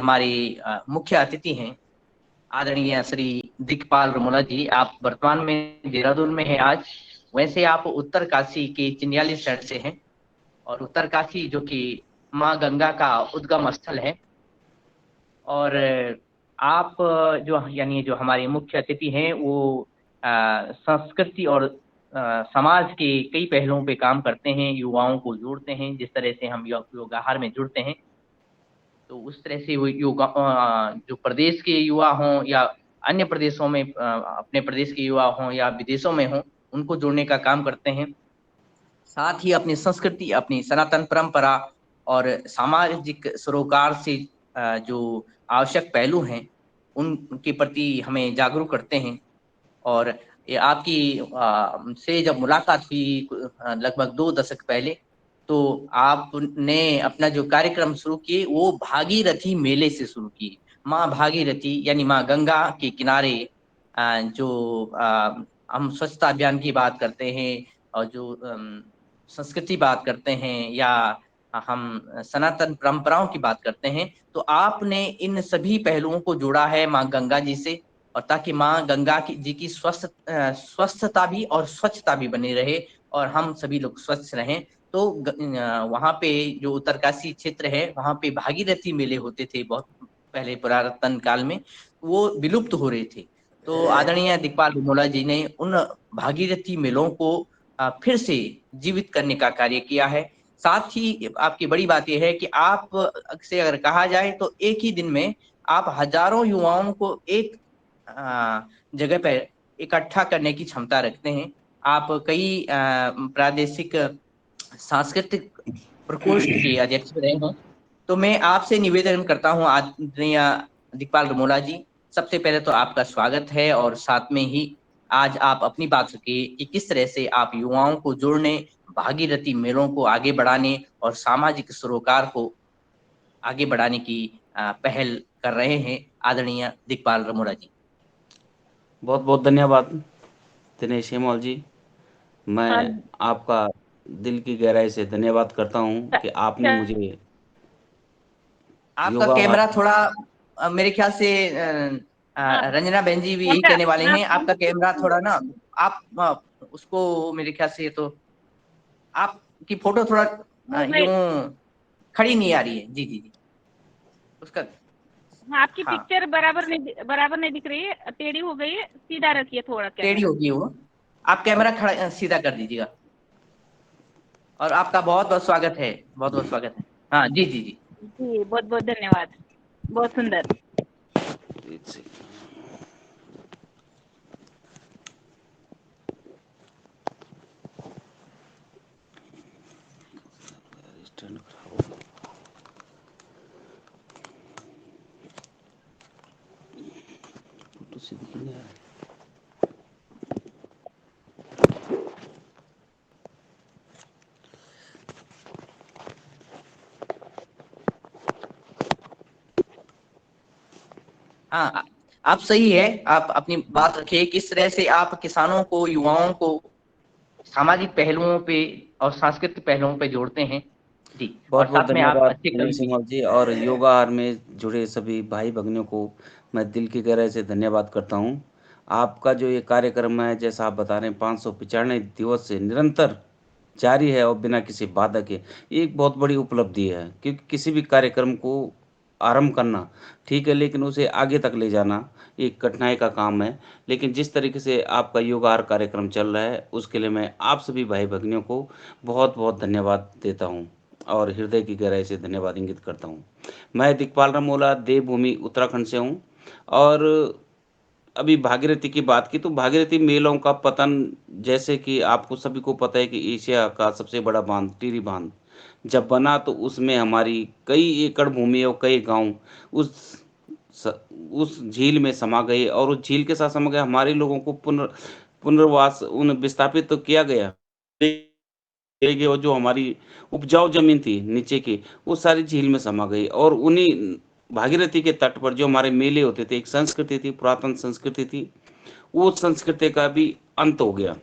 हमारे मुख्य अतिथि हैं आदरणीय श्री दिखपाल रमोला जी। आप वर्तमान में देहरादून में हैं आज। वैसे आप उत्तर काशी के चिन्याली शहर से हैं और उत्तर काशी जो कि माँ गंगा का उद्गम स्थल है। और आप जो यानी जो हमारे मुख्य अतिथि हैं वो संस्कृति और समाज के कई पहलुओं पे काम करते हैं, युवाओं को जोड़ते हैं। जिस तरह से हम योगाहार में जुड़ते हैं तो उस तरह से वो योगा जो प्रदेश के युवा हों या अन्य प्रदेशों में अपने प्रदेश के युवा हों या विदेशों में हों, उनको जोड़ने का काम करते हैं। साथ ही अपनी संस्कृति, अपनी सनातन परंपरा और सामाजिक सरोकार से जो आवश्यक पहलू हैं उनके प्रति हमें जागरूक करते हैं। और ये आपकी से जब मुलाकात हुई लगभग 2 दशक पहले, तो आपने अपना जो कार्यक्रम शुरू किए वो भागीरथी मेले से शुरू किए। माँ भागीरथी यानी माँ गंगा के किनारे जो हम स्वच्छता अभियान की बात करते हैं और जो संस्कृति बात करते हैं या हम सनातन परंपराओं की बात करते हैं, तो आपने इन सभी पहलुओं को जोड़ा है माँ गंगा जी से। और ताकि माँ गंगा की जी की स्वस्थता भी और स्वच्छता भी बनी रहे और हम सभी लोग स्वच्छ रहें। तो वहाँ पे जो उत्तरकाशी क्षेत्र है वहाँ पे भागीरथी मेले होते थे बहुत पहले पुरातन काल में, वो विलुप्त हो रहे थे। तो आदरणीय दिखपाल रमोला जी ने उन भागीरथी मेलों को फिर से जीवित करने का कार्य किया है। साथ ही आपकी बड़ी बात यह है कि आप से अगर कहा जाए तो एक ही दिन में आप हजारों युवाओं को एक जगह पर इकट्ठा करने की क्षमता रखते हैं। आप कई प्रादेशिक सांस्कृतिक प्रकोष्ठ के अध्यक्ष रहे हैं। तो मैं आपसे निवेदन करता हूं आदरणीय दिखपाल रमोला जी, सबसे पहले तो आपका स्वागत है और साथ में ही आज आप अपनी बात रखिए कि किस तरह से आप युवाओं को जोड़ने, भागीरथी मेलों को आगे बढ़ाने और सामाजिक सरोकार को आगे बढ़ाने की पहल कर रहे हैं। आदरणीय दिखपाल रमोला जी। बहुत बहुत धन्यवाद दिनेश हेमवाल जी। हाँ। मैं आपका दिल की गहराई से धन्यवाद करता हूँ कि आपने मुझे आपका योगाहार। कैमरा थोड़ा मेरे ख्याल से हाँ, रंजना बहन जी भी यही कैमरा कहने वाले हैं, आपका कैमरा आप थोड़ा ना आप उसको मेरे ख्याल से तो आपकी फोटो थोड़ा मोबाइल। यूं खड़ी नहीं आ रही है। जी जी जी उसका। हाँ, आपकी हाँ, पिक्चर बराबर नहीं दिख रही है, टेढ़ी हो गई है, सीधा रखिए थोड़ा टेढ़ी कैमरा। होगी वो। आप कैमरा खड़ा सीधा कर दीजिएगा। और आपका बहुत बहुत स्वागत है, बहुत बहुत स्वागत है। हाँ जी जी जी। जी, बहुत बहुत धन्यवाद। बहुत सुंदर। हाँ, आप सही है। आप अपनी बात रखिए किस तरह से आप किसानों को, युवाओं को सामाजिक पहलुओं पे और सांस्कृतिक पहलुओं पे जोड़ते हैं। जी, और बहुत बहुत साथ में आप धन्यवाद अच्छे कवि दिनेश भी हैं। हेमवाल जी, और योगाहार में जुड़े सभी भाई भगिनों को मैं दिल की गहराई से धन्यवाद करता हूँ। आपका जो ये कार्यक्रम है, जैसा आप बता रहे हैं, 595 दिवस से निरंतर जारी है और बिना किसी बाधा के, ये एक बहुत बड़ी उपलब्धि है। क्योंकि किसी भी कार्यक्रम को आरंभ करना ठीक है, लेकिन उसे आगे तक ले जाना एक कठिनाई का काम है। लेकिन जिस तरीके से आपका योगाहार कार्यक्रम चल रहा है, उसके लिए मैं आप सभी भाई भगिनियों को बहुत बहुत धन्यवाद देता हूँ और हृदय की गहराई से धन्यवाद इंगित करता हूँ। मैं दिखपाल रमोला देवभूमि उत्तराखंड से हूँ। और अभी भागीरथी की बात की, तो भागीरथी मेलों का पतन, जैसे कि आपको सभी को पता है कि एशिया का सबसे बड़ा बांध टिहरी बांध जब बना, तो उसमें हमारी कई एकड़ भूमि और कई गांव उस स, उस झील में समा गए, और उस झील के साथ समा गए। हमारे लोगों को पुनर्वास उन विस्थापित तो किया गया, लेकिन वो जो हमारी उपजाऊ जमीन थी नीचे की, वो सारी झील में समा गई। और उन्हीं भागीरथी के तट पर जो हमारे मेले होते थे, एक संस्कृति थी, पुरातन संस्कृति थी, वो संस्कृति का भी अंत हो गया।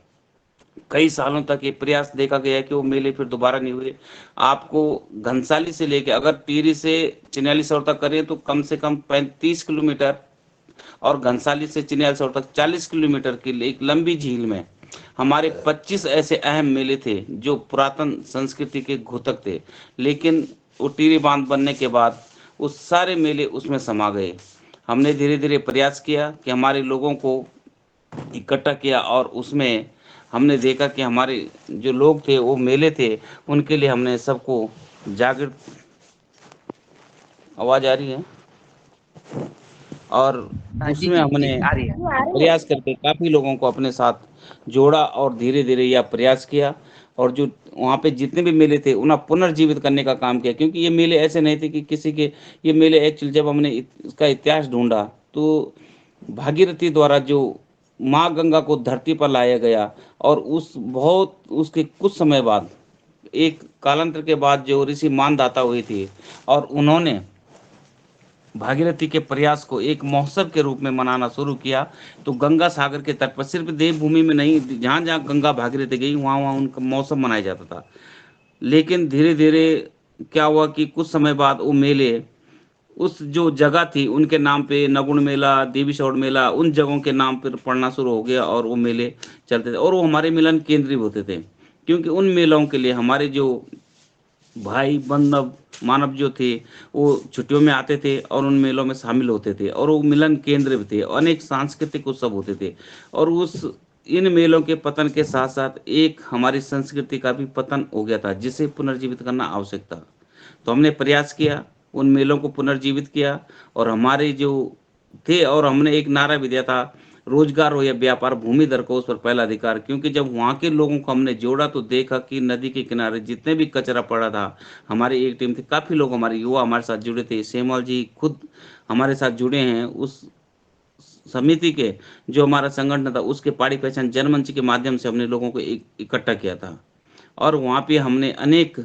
कई सालों तक ये प्रयास देखा गया है कि वो मेले फिर दोबारा नहीं हुए। आपको घनसाली से लेके अगर टिहरी से चिन्यालीसौर तक करें तो कम से कम 35 किलोमीटर, और घनसाली से चिन्यालीसौर तक 40 किलोमीटर की एक लंबी झील में हमारे 25 ऐसे अहम मेले थे जो पुरातन संस्कृति के घोतक थे। लेकिन वो टिहरी बांध बनने के बाद वो सारे मेले उसमें समा गए। हमने धीरे धीरे प्रयास किया कि हमारे लोगों को इकट्ठा किया, और उसमें हमने देखा कि हमारे जो लोग थे वो मेले थे, उनके लिए हमने सबको जागृत। आवाज आ रही है? और हाँ जी उसमें जी जी, हमने आ रही है। प्रयास करके काफ़ी लोगों को अपने साथ जोड़ा और धीरे-धीरे यह प्रयास किया, और जो वहाँ पे जितने भी मेले थे उन्हें पुनर्जीवित करने का काम किया, क्योंकि ये मेले ऐसे नहीं थे कि किसी के, ये मेले एक्चुअली जब हमने इसका इतिहास ढूँढा तो भागीरथी द्वारा जो माँ गंगा को धरती पर लाया गया, और उस बहुत उसके कुछ समय बाद एक कालांतर के बाद जो ऋषि मानधाता हुए थे, और उन्होंने भागीरथी के प्रयास को एक महोत्सव के रूप में मनाना शुरू किया। तो गंगा सागर के तट पर सिर्फ देवभूमि में नहीं, जहाँ जहाँ गंगा भागीरथी गई वहाँ वहाँ उनका महोत्सव मनाया जाता था। लेकिन धीरे धीरे क्या हुआ कि कुछ समय बाद वो मेले उस जो जगह थी उनके नाम पे, नगुण मेला, देवी सौड़ मेला, उन जगहों के नाम पर पड़ना शुरू हो गया, और वो मेले चलते थे, और वो हमारे मिलन केंद्र भी होते थे, क्योंकि उन मेलों के लिए हमारे जो भाई बंधव मानव जो थे वो छुट्टियों में आते थे और उन मेलों में शामिल होते थे, और वो मिलन केंद्र भी थे, अनेक सांस्कृतिक उत्सव होते थे। और उस इन मेलों के पतन के साथ साथ एक हमारी संस्कृति का भी पतन हो गया था, जिसे पुनर्जीवित करना आवश्यक था। तो हमने प्रयास किया, उन मेलों को पुनर्जीवित किया, और हमारे जो थे, और हमने एक नारा भी दिया था, रोजगार हो या व्यापार, भूमिधर को उस पर पहला अधिकार। क्योंकि जब वहाँ के लोगों को हमने जोड़ा तो देखा कि नदी के किनारे जितने भी कचरा पड़ा था, हमारी एक टीम थी, काफ़ी लोग हमारे युवा हमारे साथ जुड़े थे। सेमल जी खुद हमारे साथ जुड़े हैं उस समिति के, जो हमारा संगठन था उसके पहाड़ी पहचान जनमंच के माध्यम से हमने लोगों को इकट्ठा किया था। और वहाँ पे हमने अनेक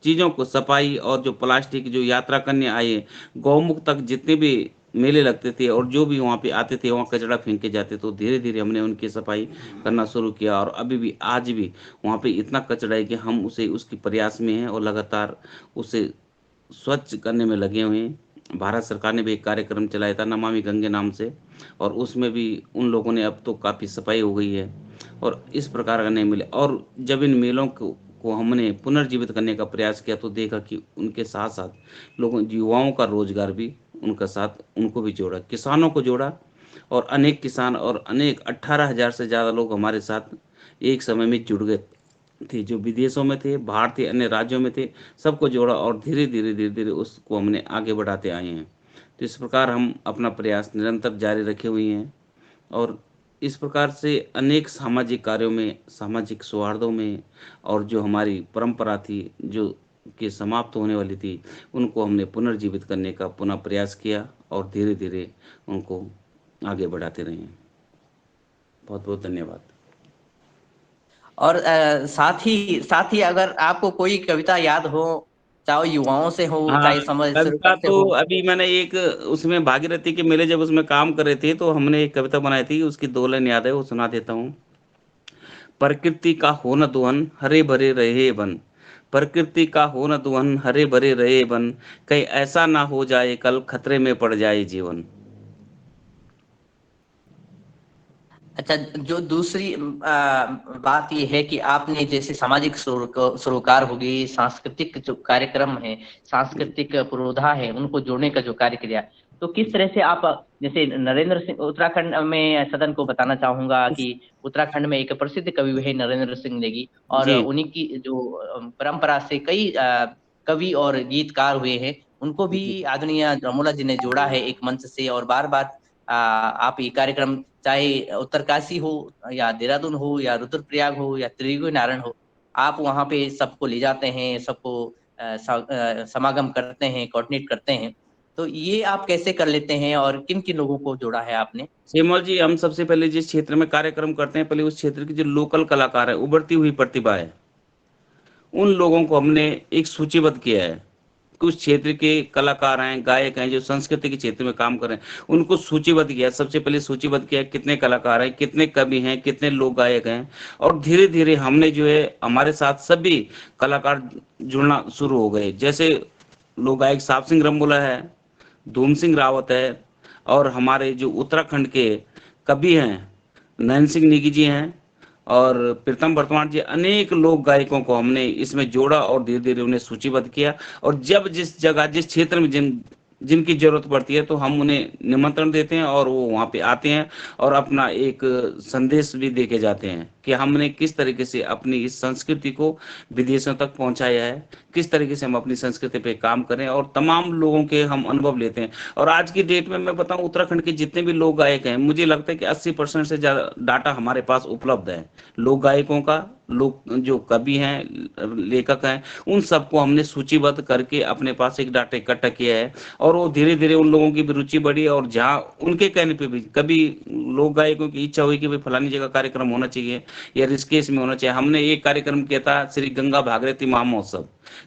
चीज़ों को सफाई, और जो प्लास्टिक जो यात्रा करने आए, गौमुख तक जितने भी मेले लगते थे और जो भी वहाँ पे आते थे वहाँ कचरा फेंके जाते, तो धीरे धीरे हमने उनकी सफाई करना शुरू किया, और अभी भी आज भी वहाँ पे इतना कचरा है कि हम उसे उसकी प्रयास में हैं और लगातार उसे स्वच्छ करने में लगे हुए हैं। भारत सरकार ने भी एक कार्यक्रम चलाया था नमामि गंगे नाम से, और उसमें भी उन लोगों ने अब तो काफ़ी सफाई हो गई है, और इस प्रकार का नहीं मिले। और जब इन मेलों को हमने पुनर्जीवित करने का प्रयास किया तो देखा कि उनके साथ साथ लोगों युवाओं का रोजगार भी उनका साथ उनको भी जोड़ा, किसानों को जोड़ा, और अनेक किसान और अनेक 18,000 से ज़्यादा लोग हमारे साथ एक समय में जुड़ गए थे, जो विदेशों में थे, बाहर थे, अन्य राज्यों में थे, सबको जोड़ा, और धीरे धीरे उसको हमने आगे बढ़ाते आए हैं। तो इस प्रकार हम अपना प्रयास निरंतर जारी रखे हुए हैं, और इस प्रकार से अनेक सामाजिक कार्यों में, सामाजिक सौहार्दों में, और जो हमारी परंपरा थी जो कि समाप्त होने वाली थी, उनको हमने पुनर्जीवित करने का पुनः प्रयास किया, और धीरे धीरे उनको आगे बढ़ाते रहे हैं। बहुत बहुत धन्यवाद। और साथ ही अगर आपको कोई कविता याद हो, चाहे युवाओं से हो हाँ, चाहे समाज कविता सेवकों से तो हो। अभी मैंने एक उसमें भागीरथी के मेले जब उसमें काम कर रहे थे तो हमने एक कविता बनाई थी, उसकी 2 लाइन याद है, वो सुना देता हूँ। प्रकृति का हो न दुहन हरे भरे रहे वन, प्रकृति का हो न दुहन हरे भरे रहे वन, कहीं ऐसा ना हो जाए कल खतरे में पड़ जाए जीवन। अच्छा, जो दूसरी बात ये है कि आपने जैसे सामाजिक सरोकार होगी, सांस्कृतिक जो कार्यक्रम है, सांस्कृतिक पुरोधा है, उनको जोड़ने का जो कार्य किया, तो किस तरह से आप, जैसे नरेंद्र सिंह उत्तराखंड में, सदन को बताना चाहूंगा कि उत्तराखंड में एक प्रसिद्ध कवि है नरेंद्र सिंह नेगी, और जी, उन्हीं की जो परंपरा से कई कवि और गीतकार हुए हैं, उनको भी जी, आदरणीय रमोला जी ने जोड़ा है एक मंच से। और बार बार आप ये कार्यक्रम, चाहे उत्तरकाशी हो या देहरादून हो या रुद्रप्रयाग हो या त्रिवेणी नारायण हो, आप वहाँ पे सबको ले जाते हैं, सबको समागम करते हैं, कोऑर्डिनेट करते हैं। तो ये आप कैसे कर लेते हैं और किन किन लोगों को जोड़ा है आपने? सेमल जी, हम सबसे पहले जिस क्षेत्र में कार्यक्रम करते हैं, पहले उस क्षेत्र के जो लोकल कलाकार है, उभरती हुई प्रतिभा है, उन लोगों को हमने एक सूचीबद्ध किया है। कुछ क्षेत्र के कलाकार हैं, गायक हैं जो संस्कृति के क्षेत्र में काम कर रहे हैं, उनको सूचीबद्ध किया। सबसे पहले सूचीबद्ध किया कितने कलाकार हैं, कितने कवि हैं, कितने लोक गायक हैं, और धीरे धीरे हमने जो है हमारे साथ सभी कलाकार जुड़ना शुरू हो गए। जैसे लोक गायक साहब सिंह रमोला है, धूम सिंह रावत है, और हमारे जो उत्तराखंड के कवि हैं नयन सिंह नेगी जी हैं, और प्रीतम वर्तमान जी, अनेक लोक गायकों को हमने इसमें जोड़ा और धीरे धीरे उन्हें सूचीबद्ध किया। और जब जिस जगह जिस क्षेत्र में जिनकी जरूरत पड़ती है तो हम उन्हें निमंत्रण देते हैं और वो वहाँ पे आते हैं और अपना एक संदेश भी दे के जाते हैं कि हमने किस तरीके से अपनी इस संस्कृति को विदेशों तक पहुंचाया है, किस तरीके से हम अपनी संस्कृति पे काम करें, और तमाम लोगों के हम अनुभव लेते हैं। और आज की डेट में मैं बताऊं, उत्तराखंड के जितने भी लोक गायक हैं, मुझे लगता है कि 80% से ज्यादा डाटा हमारे पास उपलब्ध है लोक गायकों का। लोग जो कवि हैं, लेखक हैं, उन सबको हमने सूचीबद्ध करके अपने पास एक डाटा इकट्ठा किया है। और वो धीरे धीरे उन लोगों की भी रुचि बढ़ी, और जहाँ उनके कहने पे भी कभी लोक गायकों की इच्छा हुई कि भाई फलानी जगह कार्यक्रम होना चाहिए या ऋषिकेश में होना चाहिए, हमने एक कार्यक्रम किया था, श्री गंगा भागीरथी महामहोत्सव।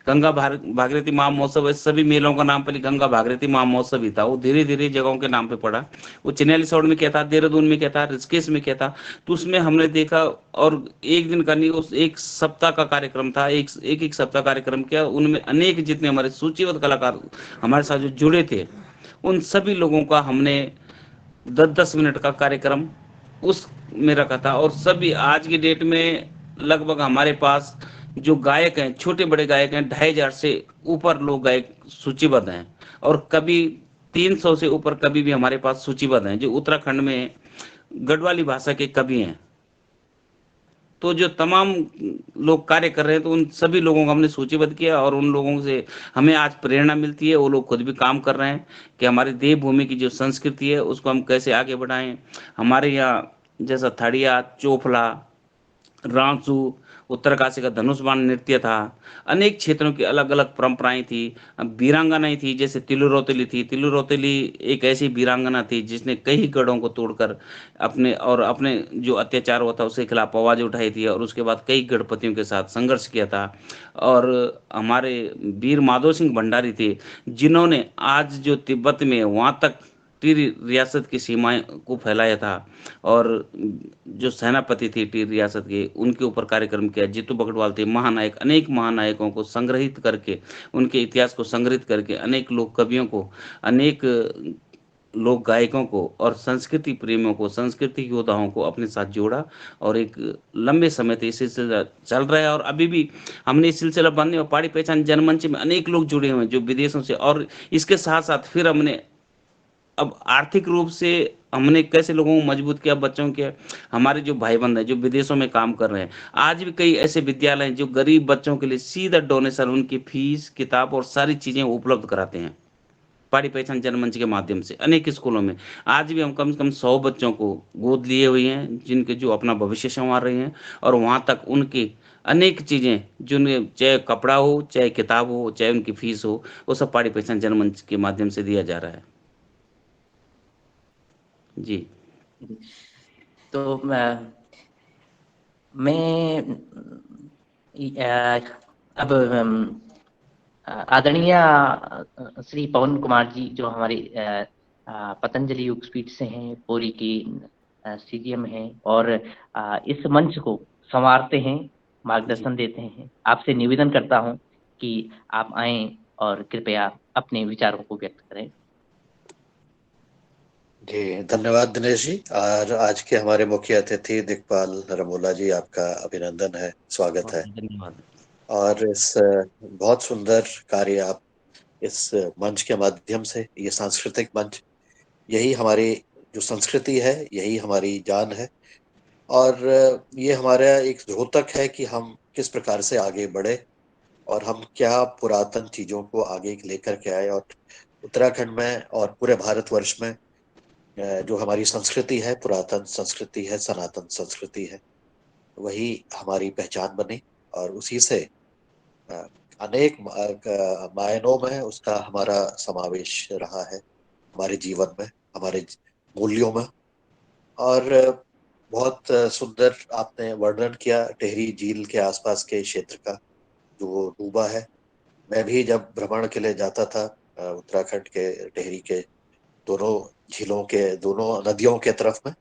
भागीरथी महामहोत्सव, इस सभी मेलों का नाम पहले गंगा भागीरथी महामहोत्सव ही था, वो धीरे धीरे जगहों के नाम पे पड़ा। वो चिन्यालीसौड़ में किया था, देहरादून में किया था, ऋषिकेश में किया था। तो उसमें हमने देखा, और एक दिन का नहीं, उस एक सप्ताह का कार्यक्रम था, एक सप्ताह कार्यक्रम किया। उनमें अनेक जितने हमारे सूचीबद्ध कलाकार हमारे साथ जो जुड़े थे, उन सभी लोगों का हमने 10-10 मिनट का कार्यक्रम उस में रखा था। और सभी आज की डेट में लगभग हमारे पास जो गायक हैं, छोटे बड़े गायक हैं, 2500 से ऊपर लोग गायक सूचीबद्ध हैं। और कभी 300 से ऊपर कभी भी हमारे पास सूचीबद्ध हैं जो उत्तराखंड में गढ़वाली भाषा के कवि हैं। तो जो तमाम लोग कार्य कर रहे हैं, तो उन सभी लोगों को हमने सूचीबद्ध किया, और उन लोगों से हमें आज प्रेरणा मिलती है। वो लोग खुद भी काम कर रहे हैं कि हमारी देवभूमि की जो संस्कृति है उसको हम कैसे आगे बढ़ाएं। हमारे यहाँ जैसा थड़िया, चोफला, रांसू, उत्तरकाशी का धनुष बाण नृत्य था, अनेक क्षेत्रों की अलग अलग परंपराएं थी। वीरांगनाएं थी, जैसे तिलु रौतेली थी। तिलु रौतेली एक ऐसी वीरांगना थी जिसने कई गढ़ों को तोड़कर अपने जो अत्याचार हुआ था उसके खिलाफ आवाज उठाई थी, और उसके बाद कई गढ़पतियों के साथ संघर्ष किया था। और हमारे वीर माधो सिंह भंडारी थे, जिन्होंने आज जो तिब्बत में वहां तक टिहरी रियासत की सीमाएं को फैलाया था। और जो सेनापति थे टिहरी रियासत के, उनके ऊपर कार्यक्रम किया। जीतू बकड़वाल थे महानायक, अनेक महानायकों को संग्रहित करके, उनके इतिहास को संग्रहित करके, अनेक लोक कवियों को, अनेक लोक गायकों को और संस्कृति प्रेमियों को, संस्कृति योद्धाओं को अपने साथ जोड़ा। और एक लंबे समय से ये सिलसिला चल रहा है, और अभी भी हमने इस सिलसिला बनने और पहाड़ी पहचान जनमंच में अनेक लोग जुड़े हुए हैं जो विदेशों से। और इसके साथ साथ फिर हमने अब आर्थिक रूप से हमने कैसे लोगों को मजबूत किया, बच्चों के, हमारे जो भाई बंद हैं जो विदेशों में काम कर रहे हैं, आज भी कई ऐसे विद्यालय हैं जो गरीब बच्चों के लिए सीधा डोनेशन, उनकी फीस, किताब और सारी चीजें उपलब्ध कराते हैं पहाड़ी पहचान जनमंच के माध्यम से। अनेक स्कूलों में आज भी हम कम से कम 100 बच्चों को गोद लिए हुए हैं जिनके जो अपना भविष्य संवार रहे हैं, और वहां तक उनकी अनेक चीजें, जो चाहे कपड़ा हो, चाहे किताब हो, चाहे उनकी फीस हो, वो सब पहाड़ी पहचान जनमंच के माध्यम से दिया जा रहा है। जी। तो मैं अब आदरणीय श्री पवन कुमार जी, जो हमारे पतंजलि योगपीठ से हैं, पोरी की सीजीएम हैं, और इस मंच को संवारते हैं, मार्गदर्शन देते हैं, आपसे निवेदन करता हूं कि आप आएं और कृपया अपने विचारों को व्यक्त करें। जी, धन्यवाद दिनेश जी। और आज के हमारे मुख्य अतिथि दिक्पाल रमोला जी, आपका अभिनंदन है, स्वागत है। धन्यवाद। और इस बहुत सुंदर कार्य आप इस मंच के माध्यम से, ये सांस्कृतिक मंच, यही हमारी जो संस्कृति है, यही हमारी जान है। और ये हमारा एक द्योतक है कि हम किस प्रकार से आगे बढ़े और हम क्या पुरातन चीजों को आगे लेकर के आए। और उत्तराखंड में और पूरे भारतवर्ष में जो हमारी संस्कृति है, पुरातन संस्कृति है, सनातन संस्कृति है, वही हमारी पहचान बनी। और उसी से अनेक मायनों में उसका हमारा समावेश रहा है हमारे जीवन में, हमारे मूल्यों में। और बहुत सुंदर आपने वर्णन किया टिहरी झील के आसपास के क्षेत्र का, जो डूबा है। मैं भी जब भ्रमण के लिए जाता था उत्तराखंड के टिहरी के दोनों झीलों के, दोनों नदियों के तरफ में,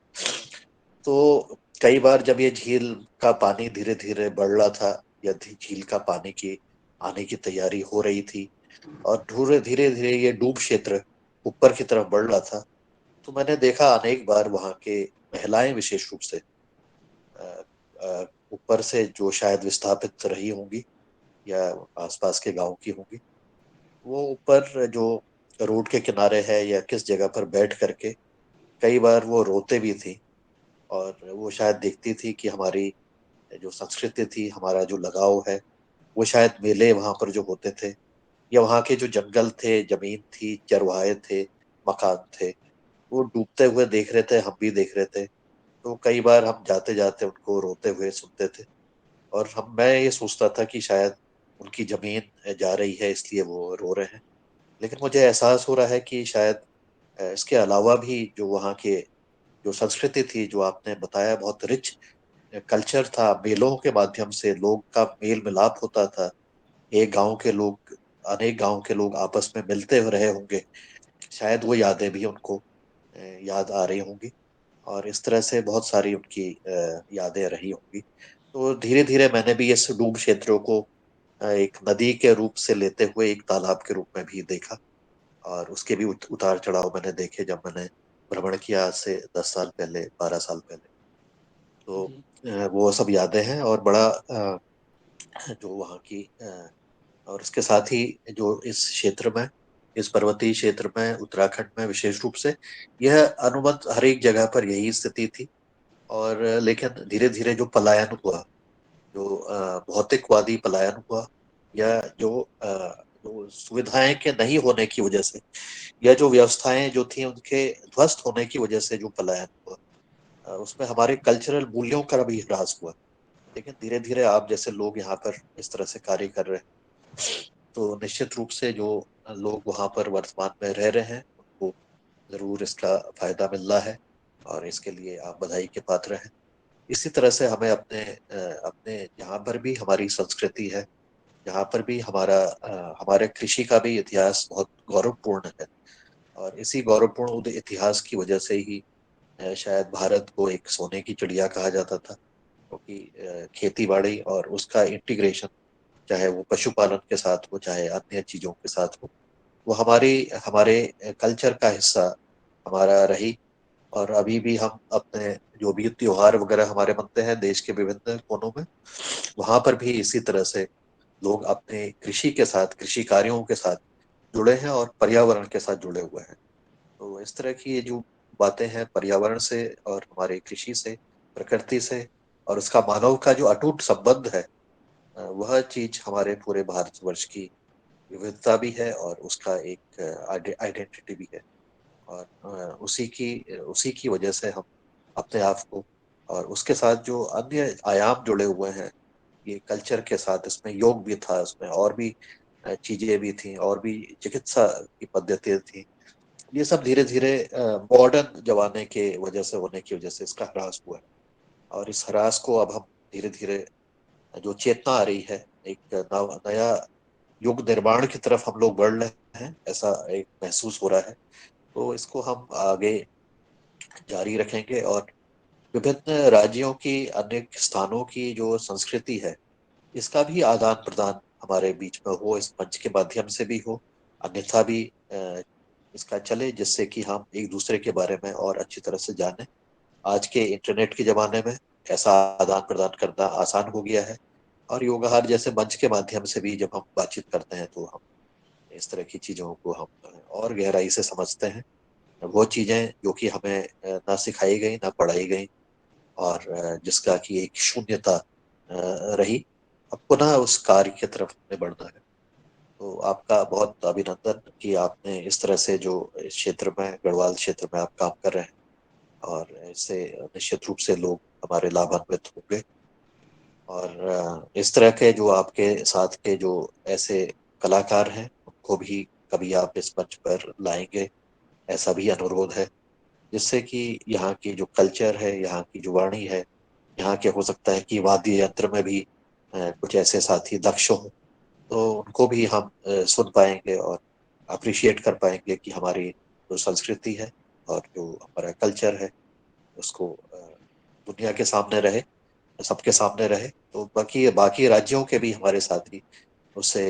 तो कई बार जब ये झील का पानी धीरे धीरे बढ़ रहा था या झील का पानी की आने की तैयारी हो रही थी और धीरे धीरे धीरे ये डूब क्षेत्र ऊपर की तरफ बढ़ रहा था, तो मैंने देखा अनेक बार वहां के महिलाएं विशेष रूप से अ, ऊपर से जो शायद विस्थापित रही होंगी या आसपास के गांव की होंगी, वो ऊपर जो रोड के किनारे है या किस जगह पर बैठ करके कई बार वो रोते भी थी। और वो शायद देखती थी कि हमारी जो संस्कृति थी, हमारा जो लगाव है, वो शायद मेले वहां पर जो होते थे या वहां के जो जंगल थे, जमीन थी, चरवाहे थे, मकान थे, वो डूबते हुए देख रहे थे, हम भी देख रहे थे। तो कई बार हम जाते जाते उनको रोते हुए सुनते थे और हम मैं ये सोचता था कि शायद उनकी जमीन जा रही है इसलिए वो रो रहे हैं। लेकिन मुझे एहसास हो रहा है कि शायद इसके अलावा भी जो वहाँ के जो संस्कृति थी, जो आपने बताया, बहुत रिच कल्चर था, मेलों के माध्यम से लोग का मेल मिलाप होता था। एक गांव के लोग अनेक गांव के लोग आपस में मिलते हुए रहे होंगे, शायद वो यादें भी उनको याद आ रही होंगी और इस तरह से बहुत सारी उनकी यादें रही होंगी। तो धीरे धीरे मैंने भी इस डूब क्षेत्रों को एक नदी के रूप से लेते हुए एक तालाब के रूप में भी देखा और उसके भी उतार चढ़ाव मैंने देखे जब मैंने भ्रमण किया आज से 10 साल पहले, 12 साल पहले। तो जी। वो सब यादें हैं और बड़ा जो वहाँ की और इसके साथ ही जो इस क्षेत्र में, इस पर्वतीय क्षेत्र में, उत्तराखंड में विशेष रूप से, यह अनुमत हर एक जगह पर यही स्थिति थी। और लेकिन धीरे धीरे जो पलायन हुआ, जो भौतिकवादी पलायन हुआ या जो सुविधाएं के नहीं होने की वजह से या जो व्यवस्थाएं जो थी उनके ध्वस्त होने की वजह से जो पलायन हुआ, उसमें हमारे कल्चरल मूल्यों का भी ह्रास हुआ। लेकिन धीरे धीरे आप जैसे लोग यहाँ पर इस तरह से कार्य कर रहे हैं, तो निश्चित रूप से जो लोग वहां पर वर्तमान में रह रहे हैं उनको जरूर इसका फायदा मिल रहा है और इसके लिए आप बधाई के पात्र हैं। इसी तरह से हमें अपने यहाँ पर भी हमारी संस्कृति है, यहाँ पर भी हमारे कृषि का भी इतिहास बहुत गौरवपूर्ण है और इसी गौरवपूर्ण इतिहास की वजह से ही शायद भारत को एक सोने की चिड़िया कहा जाता था, क्योंकि खेती बाड़ी और उसका इंटीग्रेशन, चाहे वो पशुपालन के साथ हो चाहे अन्य चीजों के साथ हो, वो हमारे कल्चर का हिस्सा हमारा रही। और अभी भी हम अपने जो भी त्योहार वगैरह हमारे मनते हैं देश के विभिन्न कोनों में, वहां पर भी इसी तरह से लोग अपने कृषि के साथ, कृषि कार्यों के साथ जुड़े हैं और पर्यावरण के साथ जुड़े हुए हैं। तो इस तरह की ये जो बातें हैं पर्यावरण से और हमारे कृषि से, प्रकृति से और उसका मानव का जो अटूट संबंध है, वह चीज हमारे पूरे भारतवर्ष की विविधता भी है और उसका एक आइडेंटिटी भी है। और उसी की वजह से हम अपने आप को और उसके साथ जो अन्य आयाम जुड़े हुए हैं, ये कल्चर के साथ, इसमें योग भी था, उसमें और भी चीजें भी थी और भी चिकित्सा की पद्धतियां थी। ये सब धीरे धीरे मॉडर्न जमाने के वजह से होने की वजह से इसका ह्रास हुआ है और इस ह्रास को अब हम धीरे धीरे जो चेतना आ रही है, एक नया युग निर्माण की तरफ हम लोग बढ़ रहे हैं, ऐसा एक महसूस हो रहा है। तो इसको हम आगे जारी रखेंगे और विभिन्न राज्यों की, अनेक स्थानों की जो संस्कृति है, इसका भी आदान प्रदान हमारे बीच में हो, इस मंच के माध्यम से भी हो, अन्यथा भी अ, इसका चले, जिससे कि हम एक दूसरे के बारे में और अच्छी तरह से जानें। आज के इंटरनेट के जमाने में ऐसा आदान प्रदान करना आसान हो गया है और योगाहार जैसे मंच के माध्यम से भी जब हम बातचीत करते हैं तो हम इस तरह की चीजों को हम और गहराई से समझते हैं। वो चीजें जो कि हमें ना सिखाई गई ना पढ़ाई गई और जिसका कि एक शून्यता रही, अब पुनः उस कार्य की तरफ हमें बढ़ना है। तो आपका बहुत अभिनंदन कि आपने इस तरह से जो इस क्षेत्र में, गढ़वाल क्षेत्र में आप काम कर रहे हैं और इससे निश्चित रूप से लोग हमारे लाभान्वित होंगे। और इस तरह के जो आपके साथ के जो ऐसे कलाकार हैं उनको भी कभी आप इस मंच पर लाएंगे, ऐसा भी अनुरोध है, जिससे कि यहाँ की जो कल्चर है, यहाँ की जो वाणी है, यहाँ के हो सकता है कि वाद्य यंत्र में भी कुछ ऐसे साथी दक्ष हों तो उनको भी हम सुन पाएंगे और अप्रिशिएट कर पाएंगे कि हमारी जो संस्कृति है और जो हमारा कल्चर है उसको दुनिया के सामने रहे, सबके सामने रहे। तो बाकी बाकी राज्यों के भी हमारे साथी उससे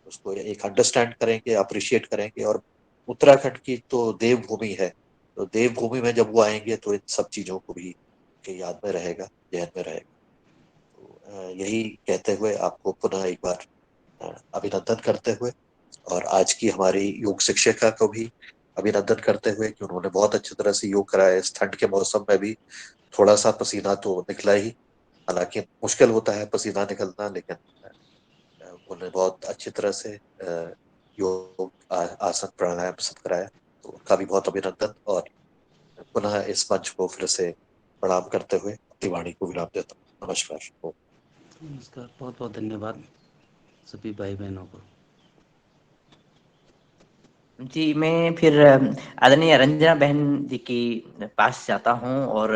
उसको एक अंडरस्टैंड करेंगे, अप्रिशिएट करेंगे। और उत्तराखंड की तो देवभूमि है, तो देवभूमि में जब वो आएंगे तो इन सब चीजों को भी उनके याद में रहेगा, ध्यान में रहेगा। तो यही कहते हुए आपको पुनः एक बार अभिनंदन करते हुए और आज की हमारी योग शिक्षिका को भी अभिनंदन करते हुए कि उन्होंने बहुत अच्छी तरह से योग कराया। इस ठंड के मौसम में भी थोड़ा सा पसीना तो निकला ही, हालांकि मुश्किल होता है पसीना निकलना, लेकिन उन्होंने बहुत अच्छी तरह से योग आसन प्राणायाम सब कराया। तो उनका भी बहुत अभिनंदन और पुनः इस मंच को फिर से प्रणाम करते हुए अपनी वाणी को विराम देता हूँ। नमस्कार। नमस्कार, बहुत बहुत धन्यवाद सभी भाई बहनों को। जी, मैं फिर आदरणीय रंजना बहन जी के पास जाता हूँ और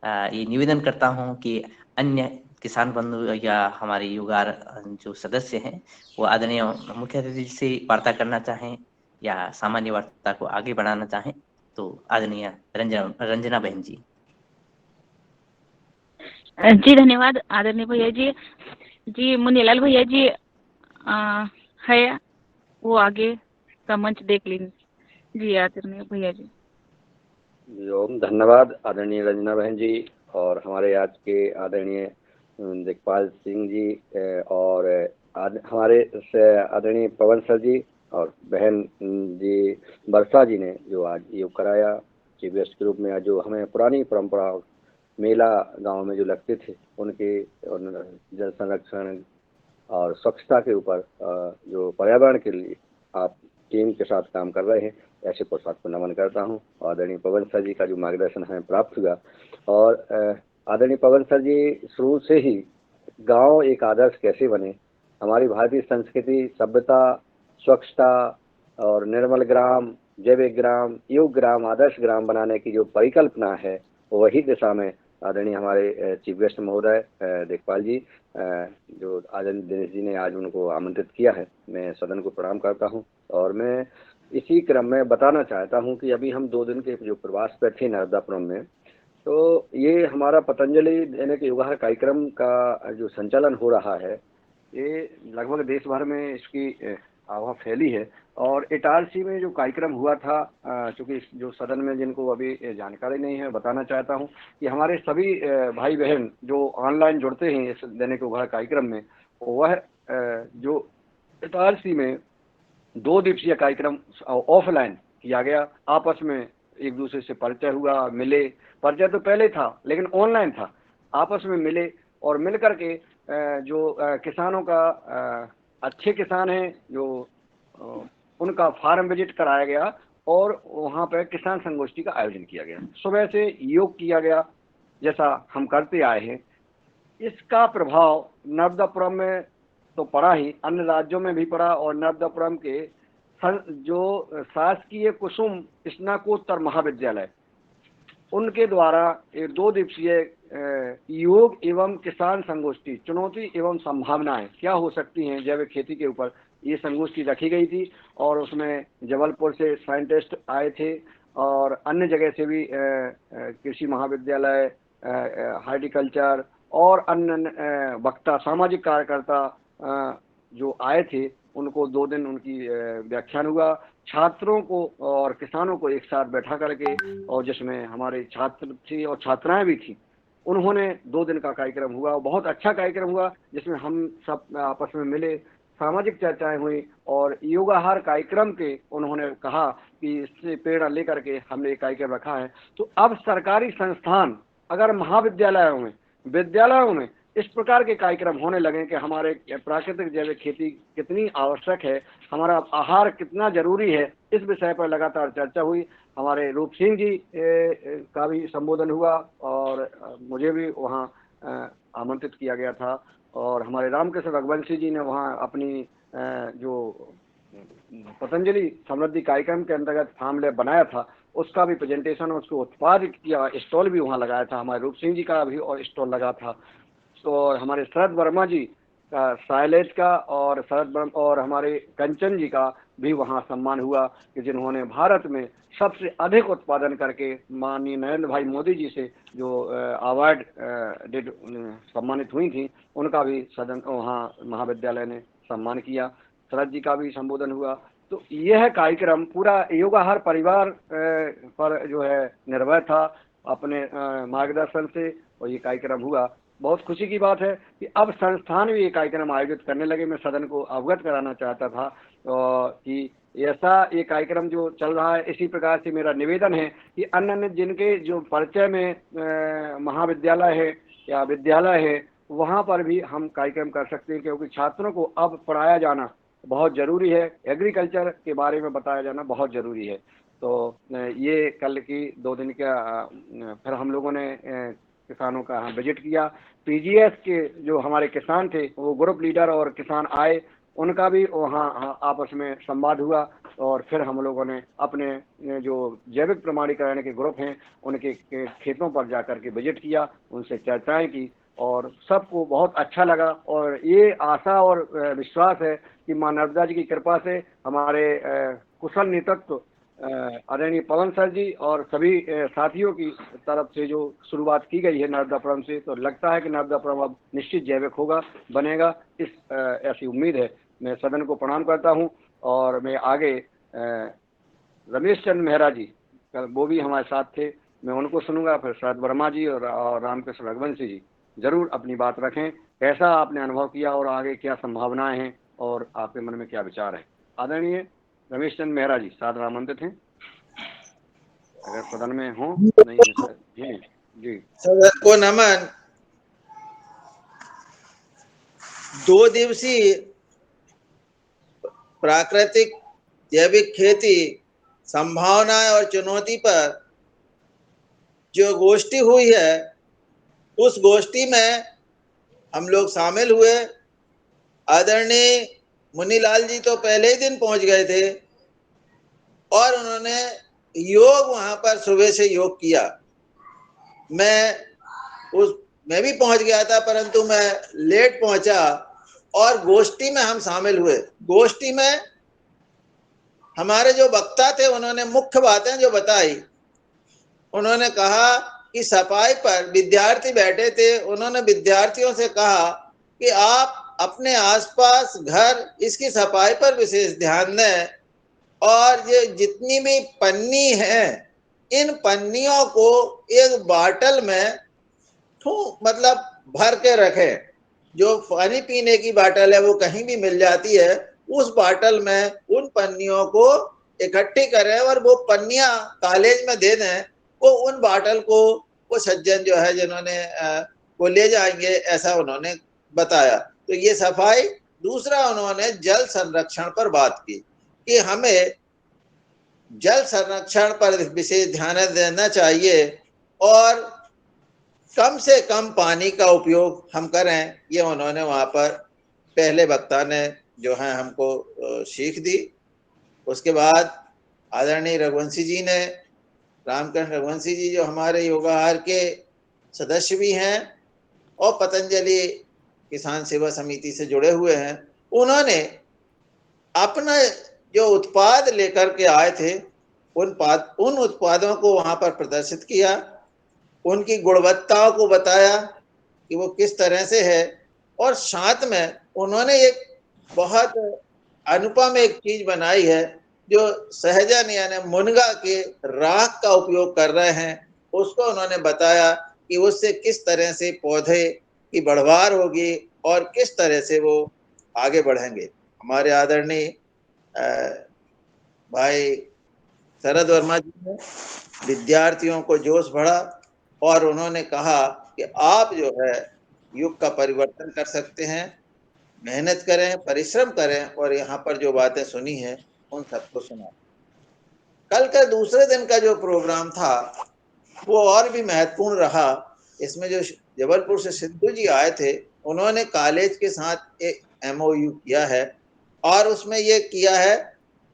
ये निवेदन करता हूँ कि अन्य किसान बंधु या हमारे युगार जो सदस्य हैं वो आदरणीय मुख्य अतिथि से वार्ता करना चाहें या सामान्य वार्ता को आगे बढ़ाना चाहें तो आदरणीय रंजना बहन जी। जी धन्यवाद आदरणीय भैया जी। जी मुनीलाल भैया जी है, वो आगे का मंच देख लीजिए। जी आदरणीय भैया जी। ओम धन्यवाद आदरणीय रंजना बहन जी और हमारे आज के आदरणीय दिखपाल सिंह जी और हमारे आदरणीय पवन सर जी और बहन जी वर्षा जी ने जो आज योग कराया चीफ गेस्ट के रूप में। आज जो हमें पुरानी परंपरा मेला गांव में जो लगते थे उनके जल संरक्षण और स्वच्छता के ऊपर जो पर्यावरण के लिए आप टीम के साथ काम कर रहे हैं, ऐसे पोशाक को नमन करता हूं। आदरणीय पवन सर जी का जो मार्गदर्शन हमें प्राप्त हुआ और आदरणीय पवन सर जी शुरू से ही गांव एक आदर्श कैसे बने, हमारी भारतीय संस्कृति सभ्यता स्वच्छता और निर्मल ग्राम जैविक ग्राम योग ग्राम आदर्श ग्राम बनाने की जो परिकल्पना है वही दिशा में आदरणीय हमारे चीफ गेस्ट महोदय देखपाल जी जो आदरणीय दिनेश जी ने आज उनको आमंत्रित किया है, मैं सदन को प्रणाम करता हूं। और मैं इसी क्रम में बताना चाहता हूं कि अभी हम 2 दिन के जो प्रवास पर थे नर्मदापुरम में, तो ये हमारा पतंजलि दैनिक योगाहार कार्यक्रम का जो संचालन हो रहा है ये लगभग देश भर में इसकी आभा फैली है। और इटारसी में जो कार्यक्रम हुआ था, चूंकि जो सदन में जिनको अभी जानकारी नहीं है, बताना चाहता हूं कि हमारे सभी भाई बहन जो ऑनलाइन जुड़ते हैं इस दैनिक योगाहार कार्यक्रम में, वह जो इटारसी में 2 दिवसीय कार्यक्रम ऑफलाइन किया गया। आपस में एक दूसरे से परिचय हुआ, मिले। परिचय तो पहले था लेकिन ऑनलाइन था। आपस में मिले और मिल करके जो किसानों का अच्छे किसान हैं जो उनका फार्म विजिट कराया गया और वहाँ पे किसान संगोष्ठी का आयोजन किया गया। सुबह से योग किया गया जैसा हम करते आए हैं। इसका प्रभाव नर्मदापुरम में तो पड़ा ही, अन्य राज्यों में भी पड़ा। और नर्मदापुरम के जो शासकीय कुसुम स्नाकोत्तर महाविद्यालय उनके द्वारा एक 2 दिवसीय योग एवं किसान संगोष्ठी चुनौती एवं संभावनाएं क्या हो सकती हैं जैविक खेती के ऊपर, ये संगोष्ठी रखी गई थी। और उसमें जबलपुर से साइंटिस्ट आए थे और अन्य जगह से भी कृषि महाविद्यालय, हॉर्टिकल्चर और अन्य वक्ता सामाजिक कार्यकर्ता जो आए थे, उनको 2 दिन उनकी व्याख्यान हुआ। छात्रों को और किसानों को एक साथ बैठा करके, और जिसमें हमारे छात्र थे और छात्राएं भी थी, उन्होंने 2 दिन का कार्यक्रम हुआ। बहुत अच्छा कार्यक्रम हुआ जिसमें हम सब आपस में मिले, सामाजिक चर्चाएं हुई और योगाहार कार्यक्रम के उन्होंने कहा कि इससे प्रेरणा लेकर के हमने ये कार्यक्रम रखा है। तो अब सरकारी संस्थान अगर महाविद्यालयों में विद्यालयों में इस प्रकार के कार्यक्रम होने लगे कि हमारे प्राकृतिक जैविक खेती कितनी आवश्यक है, हमारा आहार कितना जरूरी है, इस विषय पर लगातार चर्चा हुई। हमारे रूप सिंह जी का भी संबोधन हुआ और मुझे भी वहाँ आमंत्रित किया गया था। और हमारे रामकृष्ण रघुवंशी जी ने वहाँ अपनी जो पतंजलि समृद्धि कार्यक्रम के अंतर्गत फार्म लैब बनाया था उसका भी प्रेजेंटेशन, उसको उत्पाद किया स्टॉल भी वहाँ लगाया था। हमारे रूप सिंह जी का भी और स्टॉल लगा था। तो हमारे शरद वर्मा जी का, शैलेश का और शरद ब्रह्म और हमारे कंचन जी का भी वहाँ सम्मान हुआ कि जिन्होंने भारत में सबसे अधिक उत्पादन करके माननीय नरेंद्र भाई मोदी जी से जो अवार्ड सम्मानित हुई थी, उनका भी सदन वहाँ महाविद्यालय ने सम्मान किया। शरद जी का भी संबोधन हुआ। तो यह कार्यक्रम पूरा योगाहार परिवार पर जो है निर्भर था अपने मार्गदर्शन से, और ये कार्यक्रम हुआ। बहुत खुशी की बात है कि अब संस्थान भी ये कार्यक्रम आयोजित करने लगे। मैं सदन को अवगत कराना चाहता था कि ऐसा ये कार्यक्रम जो चल रहा है, इसी प्रकार से मेरा निवेदन है कि अन्य अन्य जिनके जो परिचय में महाविद्यालय है या विद्यालय है, वहाँ पर भी हम कार्यक्रम कर सकते हैं, क्योंकि छात्रों को अब पढ़ाया जाना बहुत ज़रूरी है। एग्रीकल्चर के बारे में बताया जाना बहुत ज़रूरी है। तो ये कल की 2 दिन का फिर हम लोगों ने किसानों का विजिट किया। पीजीएस के जो हमारे किसान थे, वो ग्रुप लीडर और किसान आए, उनका भी वहाँ आपस में संवाद हुआ। और फिर हम लोगों ने अपने जो जैविक प्रमाणीकरण के ग्रुप हैं, उनके खेतों पर जाकर के विजिट किया, उनसे चर्चाएं की, और सबको बहुत अच्छा लगा। और ये आशा और विश्वास है कि माँ नर्मदा जी की कृपा से हमारे कुशल नेतृत्व आदरणीय पवन सर जी और सभी साथियों की तरफ से जो शुरुआत की गई है नर्मदापुरम से, तो लगता है कि नर्मदापुरम अब निश्चित जैविक होगा, बनेगा, इस ऐसी उम्मीद है। मैं सदन को प्रणाम करता हूं। और मैं आगे रमेश चंद्र मेहरा जी, वो भी हमारे साथ थे, मैं उनको सुनूंगा। फिर शरद वर्मा जी और रामकृष्ण रघुवंशी जी जरूर अपनी बात रखें, कैसा आपने अनुभव किया और आगे क्या संभावनाएं हैं और आपके मन में क्या विचार है। आदरणीय रमेश चंद्र मेहरा जी सादर आमंत्रित हैं, अगर सदन में हो। नहीं है सर जी। जी सदन को नमन। 2 दिवसीय प्राकृतिक जैविक खेती संभावनाएं और चुनौती पर जो गोष्ठी हुई है, उस गोष्ठी में हम लोग शामिल हुए। आदरणीय मुनीलाल जी तो पहले ही दिन पहुंच गए थे और उन्होंने योग वहां पर सुबह से योग किया। मैं भी पहुंच गया था, परंतु मैं लेट पहुंचा और गोष्ठी में हम शामिल हुए। गोष्ठी में हमारे जो वक्ता थे, उन्होंने मुख्य बातें जो बताई, उन्होंने कहा कि सफाई पर विद्यार्थी बैठे थे, उन्होंने विद्यार्थियों से कहा कि आप अपने आसपास घर इसकी सफाई पर विशेष ध्यान दें, और ये जितनी भी पन्नी है, इन पन्नियों को एक बाटल में मतलब भर के रखें। जो पानी पीने की बाटल है वो कहीं भी मिल जाती है, उस बाटल में उन पन्नियों को इकट्ठी करें और वो पन्नियां कॉलेज में दे दें। वो उन बाटल को वो सज्जन जो है जिन्होंने वो ले जाएंगे, ऐसा उन्होंने बताया। तो ये सफाई। दूसरा, उन्होंने जल संरक्षण पर बात की कि हमें जल संरक्षण पर विशेष ध्यान देना चाहिए और कम से कम पानी का उपयोग हम करें। ये उन्होंने वहां पर पहले वक्ता ने जो है हमको सीख दी। उसके बाद आदरणीय रघुवंशी जी ने, रामकृष्ण रघुवंशी जी, जो हमारे योगाहार के सदस्य भी हैं और पतंजलि किसान सेवा समिति से जुड़े हुए हैं, उन्होंने अपना जो उत्पाद लेकर के आए थे, उन उत्पादों को वहां पर प्रदर्शित किया, उनकी गुणवत्ताओं को बताया कि वो किस तरह से है। और साथ में उन्होंने एक बहुत अनुपम एक चीज बनाई है, जो सहजन यानी मुनगा के राख का उपयोग कर रहे हैं। उसको उन्होंने बताया कि उससे किस तरह से पौधे की बढ़वार होगी और किस तरह से वो आगे बढ़ेंगे। हमारे आदरणीय भाई शरद वर्मा जी ने विद्यार्थियों को जोश बढ़ा और उन्होंने कहा कि आप जो है युग का परिवर्तन कर सकते हैं, मेहनत करें, परिश्रम करें, और यहाँ पर जो बातें सुनी हैं उन सबको सुना। कल का दूसरे दिन का जो प्रोग्राम था वो और भी महत्वपूर्ण रहा। इसमें जो जबलपुर से सिद्धू जी आए थे, उन्होंने कॉलेज के साथ एक MOU किया है और उसमें ये किया है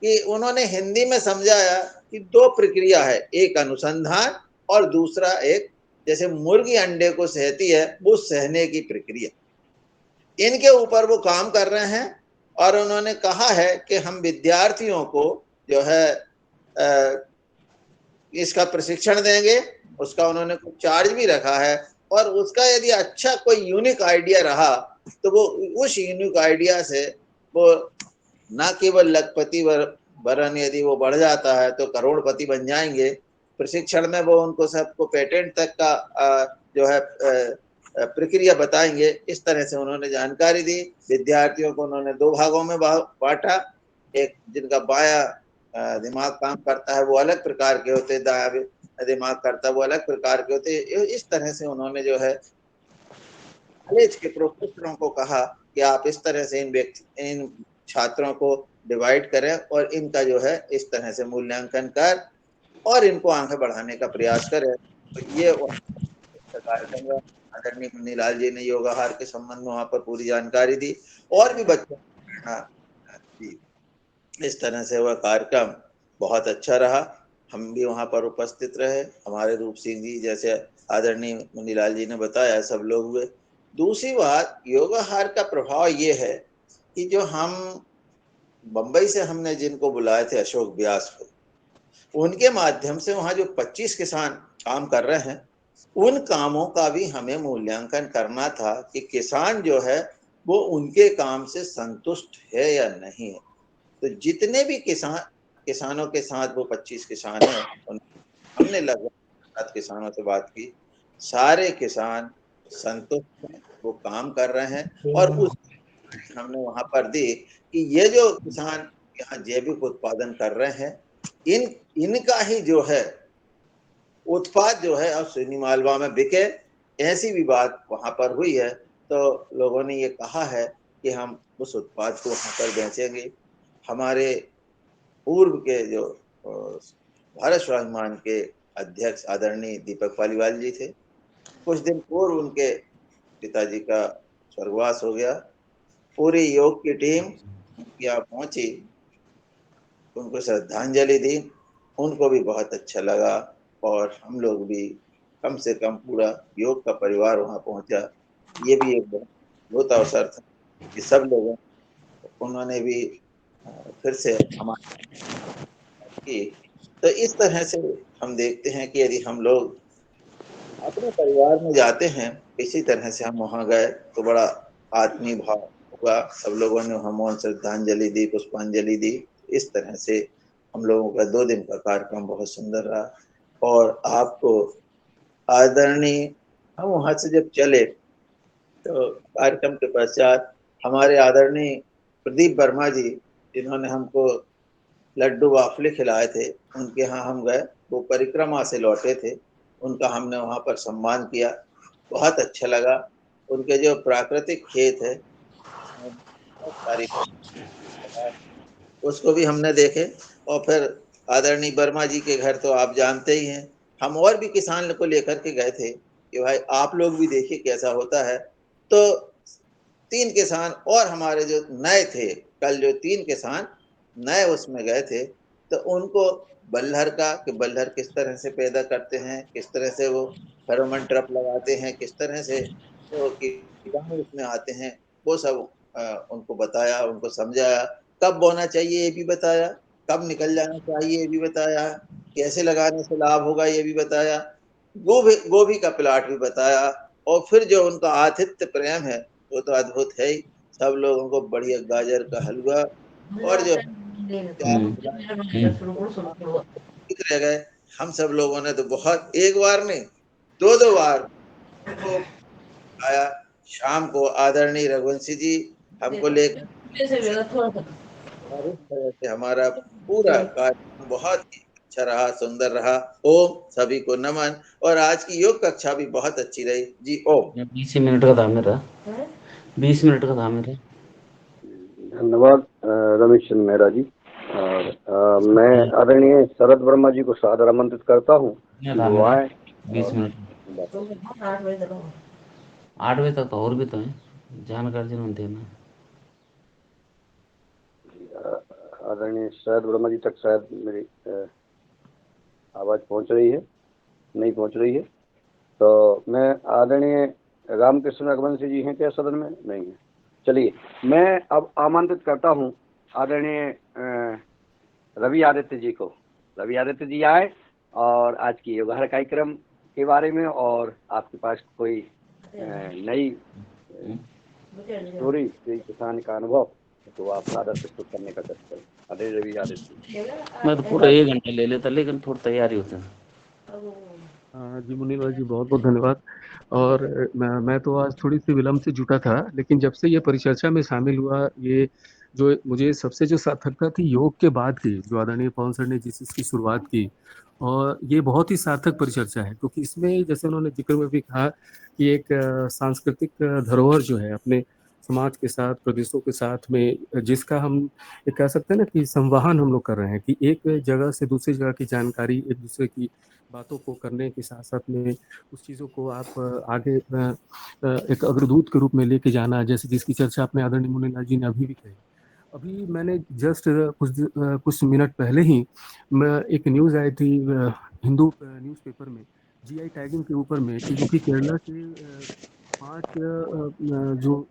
कि उन्होंने हिंदी में समझाया कि 2 प्रक्रिया है, एक अनुसंधान और दूसरा एक, जैसे मुर्गी अंडे को सहती है, वो सहने की प्रक्रिया। इनके ऊपर वो काम कर रहे हैं। और उन्होंने कहा है कि हम विद्यार्थियों को जो है इसका प्रशिक्षण देंगे। उसका उन्होंने कुछ चार्ज भी रखा है, और उसका यदि अच्छा कोई यूनिक आइडिया रहा तो वो उस यूनिक आइडिया से वो न केवल लखपति वरन यदि वो बढ़ जाता है तो करोड़पति बन जाएंगे। प्रशिक्षण में वो उनको सबको पेटेंट तक का जो है प्रक्रिया बताएंगे। इस तरह से उन्होंने जानकारी दी। विद्यार्थियों को उन्होंने 2 भागों में बांटा। एक जिनका बायां दिमाग काम करता है वो अलग प्रकार के होते, दायां दिमाग करता है वो अलग प्रकार के होते। इस तरह से उन्होंने जो है कॉलेज के प्रोफेसरों को कहा कि आप इस तरह से इन छात्रों को डिवाइड करें और इनका जो है इस तरह से मूल्यांकन कर और इनको आगे बढ़ाने का प्रयास करें। तो ये कार्यक्रम आदरणीय मुन्नीलाल जी ने योगाहार के संबंध में वहां पर पूरी जानकारी दी और भी बच्चों को प्रेरणा दी। इस तरह से वह कार्यक्रम बहुत अच्छा रहा। हम भी वहां पर उपस्थित रहे। हमारे रूप सिंह जी जैसे आदरणीय मुन्नीलाल जी ने बताया, सब लोग हुए। दूसरी बात, योगाहार का प्रभाव ये है कि जो हम बंबई से हमने जिनको बुलाए थे, अशोक व्यास को, उनके माध्यम से वहां जो 25 किसान काम कर रहे हैं, उन कामों का भी हमें मूल्यांकन करना था कि किसान जो है वो उनके काम से संतुष्ट है या नहीं है। तो जितने भी किसानों के साथ वो 25 किसान हैं, हमने लगभग 7 किसानों से बात की। सारे किसान संतुष्ट हैं, वो काम कर रहे हैं। और उस हमने वहां पर दी कि ये जो किसान यहाँ जैविक उत्पादन कर रहे हैं, इनका ही जो है उत्पाद जो है अब सुन्नी मालवा में बिके, ऐसी भी बात वहां पर हुई है। तो लोगों ने ये कहा है कि हम उस उत्पाद को वहां पर बेचेंगे। हमारे पूर्व के जो भारत स्वाभिमान के अध्यक्ष आदरणीय दीपक पालीवाल जी थे, कुछ दिन पूर्व उनके पिताजी का स्वर्गवास हो गया। पूरी योग की टीम यहाँ पहुंची, उनको श्रद्धांजलि दी। उनको भी बहुत अच्छा लगा और हम लोग भी, कम से कम पूरा योग का परिवार वहां पहुंचा। ये भी एक बहुत अवसर था कि सब लोगों, उन्होंने भी फिर से हमारी। तो इस तरह से हम देखते हैं कि यदि हम लोग अपने परिवार में जाते हैं, इसी तरह से हम वहां गए तो बड़ा आत्मीय भाव हुआ। सब लोगों ने वहां श्रद्धांजलि दी, पुष्पांजलि दी। इस तरह से हम लोगों का 2 दिन का कार्यक्रम बहुत सुंदर रहा। और आपको आदरणीय, हम वहां से जब चले तो कार्यक्रम के पश्चात हमारे आदरणीय प्रदीप वर्मा जी, जिन्होंने हमको लड्डू वाफले खिलाए थे, उनके यहाँ हम गए। वो परिक्रमा से लौटे थे, उनका हमने वहां पर सम्मान किया। बहुत अच्छा लगा। उनके जो प्राकृतिक खेत है, बहुत सारी, उसको भी हमने देखे। और फिर आदरणीय वर्मा जी के घर तो आप जानते ही हैं। हम और भी किसान को लेकर के गए थे कि भाई आप लोग भी देखिए कैसा होता है। तो 3 किसान और हमारे जो नए थे, कल जो 3 किसान नए उसमें गए थे, तो उनको बल्लर का, कि बल्लर किस तरह से पैदा करते हैं, किस तरह से वो फेरोमोन ट्रैप लगाते हैं, किस तरह से वो कीटाणु उसमें आते हैं, वो सब उनको बताया, उनको समझाया। कब बोना चाहिए ये भी बताया, कब निकल जाना चाहिए ये भी बताया, कैसे लगाने से लाभ होगा ये भी बताया, गोभी का प्लाट भी बताया। और फिर जो उनका आतिथ्य प्रेम है वो तो अद्भुत है ही। सब लोगों को बढ़िया गाजर का हलवा और जो रह गए। हम सब लोगों ने तो बहुत, एक बार नहीं 2 बार तो आया। शाम को आदरणीय रघुवंशी जी हमको लेकर, और इस तरह से हमारा पूरा कार्यक्रम बहुत ही अच्छा रहा, सुंदर रहा। ओम, सभी को नमन। और आज की योग कक्षा भी बहुत अच्छी रही जी। ओम। 20 मिनट का था मेरा, 20 मिनट का था मेरा। धन्यवाद रमेश चंद्र मेहरा जी। और मैं आदरणीय शरद वर्मा जी को सादर आमंत्रित करता हूँ कि वो आए। 20 मिनट 8 बजे तक तो और भी तो है जानकारी जिन्होंने देना। आदरणीय शरद वर्मा जी तक शायद मेरी आवाज पहुंच रही है, नहीं पहुंच रही है। तो मैं आदरणीय रामकृष्ण रघुवंशी जी हैं क्या सदन में? नहीं है। चलिए, मैं अब आमंत्रित करता हूँ आदरणीय रवि आदित्य जी को। रवि आदित्य जी आए और आज की योगाहार कार्यक्रम के बारे में, और आपके पास कोई नई स्टोरी, कोई किसान का अनुभव, तो आप सादर प्रस्तुत करने का चेष्टा करें। आदरणीय रवि आदित्य। मैं तो पूरा 1 घंटा ले लेता, लेकिन थोड़ी तैयारी होती है। जी मुनीलाल जी, बहुत बहुत धन्यवाद। और मैं तो आज थोड़ी सी विलम्ब से जुटा था, लेकिन जब से ये परिचर्चा में शामिल हुआ, ये जो मुझे सबसे जो सार्थकता थी योग के बाद की, जो आदरणीय पवन सर ने जिस इसकी शुरुआत की, और ये बहुत ही सार्थक परिचर्चा है, क्योंकि इसमें जैसे उन्होंने जिक्र में भी कहा कि एक सांस्कृतिक धरोहर जो है अपने समाज के साथ, प्रदेशों के साथ में, जिसका हम ये कह सकते हैं ना कि संवहन हम लोग कर रहे हैं, कि एक जगह से दूसरी जगह की जानकारी, एक दूसरे की बातों को करने के साथ साथ में उस चीज़ों को आप आगे एक अग्रदूत के रूप में लेके जाना, जैसे जिसकी चर्चा अपने आदरणीय मुनीलाल जी ने अभी भी कही। अभी मैंने जस्ट कुछ मिनट पहले ही एक न्यूज़ आई थी हिंदू न्यूज़पेपर में, जीआई टैगिंग के ऊपर में, क्योंकि केरला के 5 जो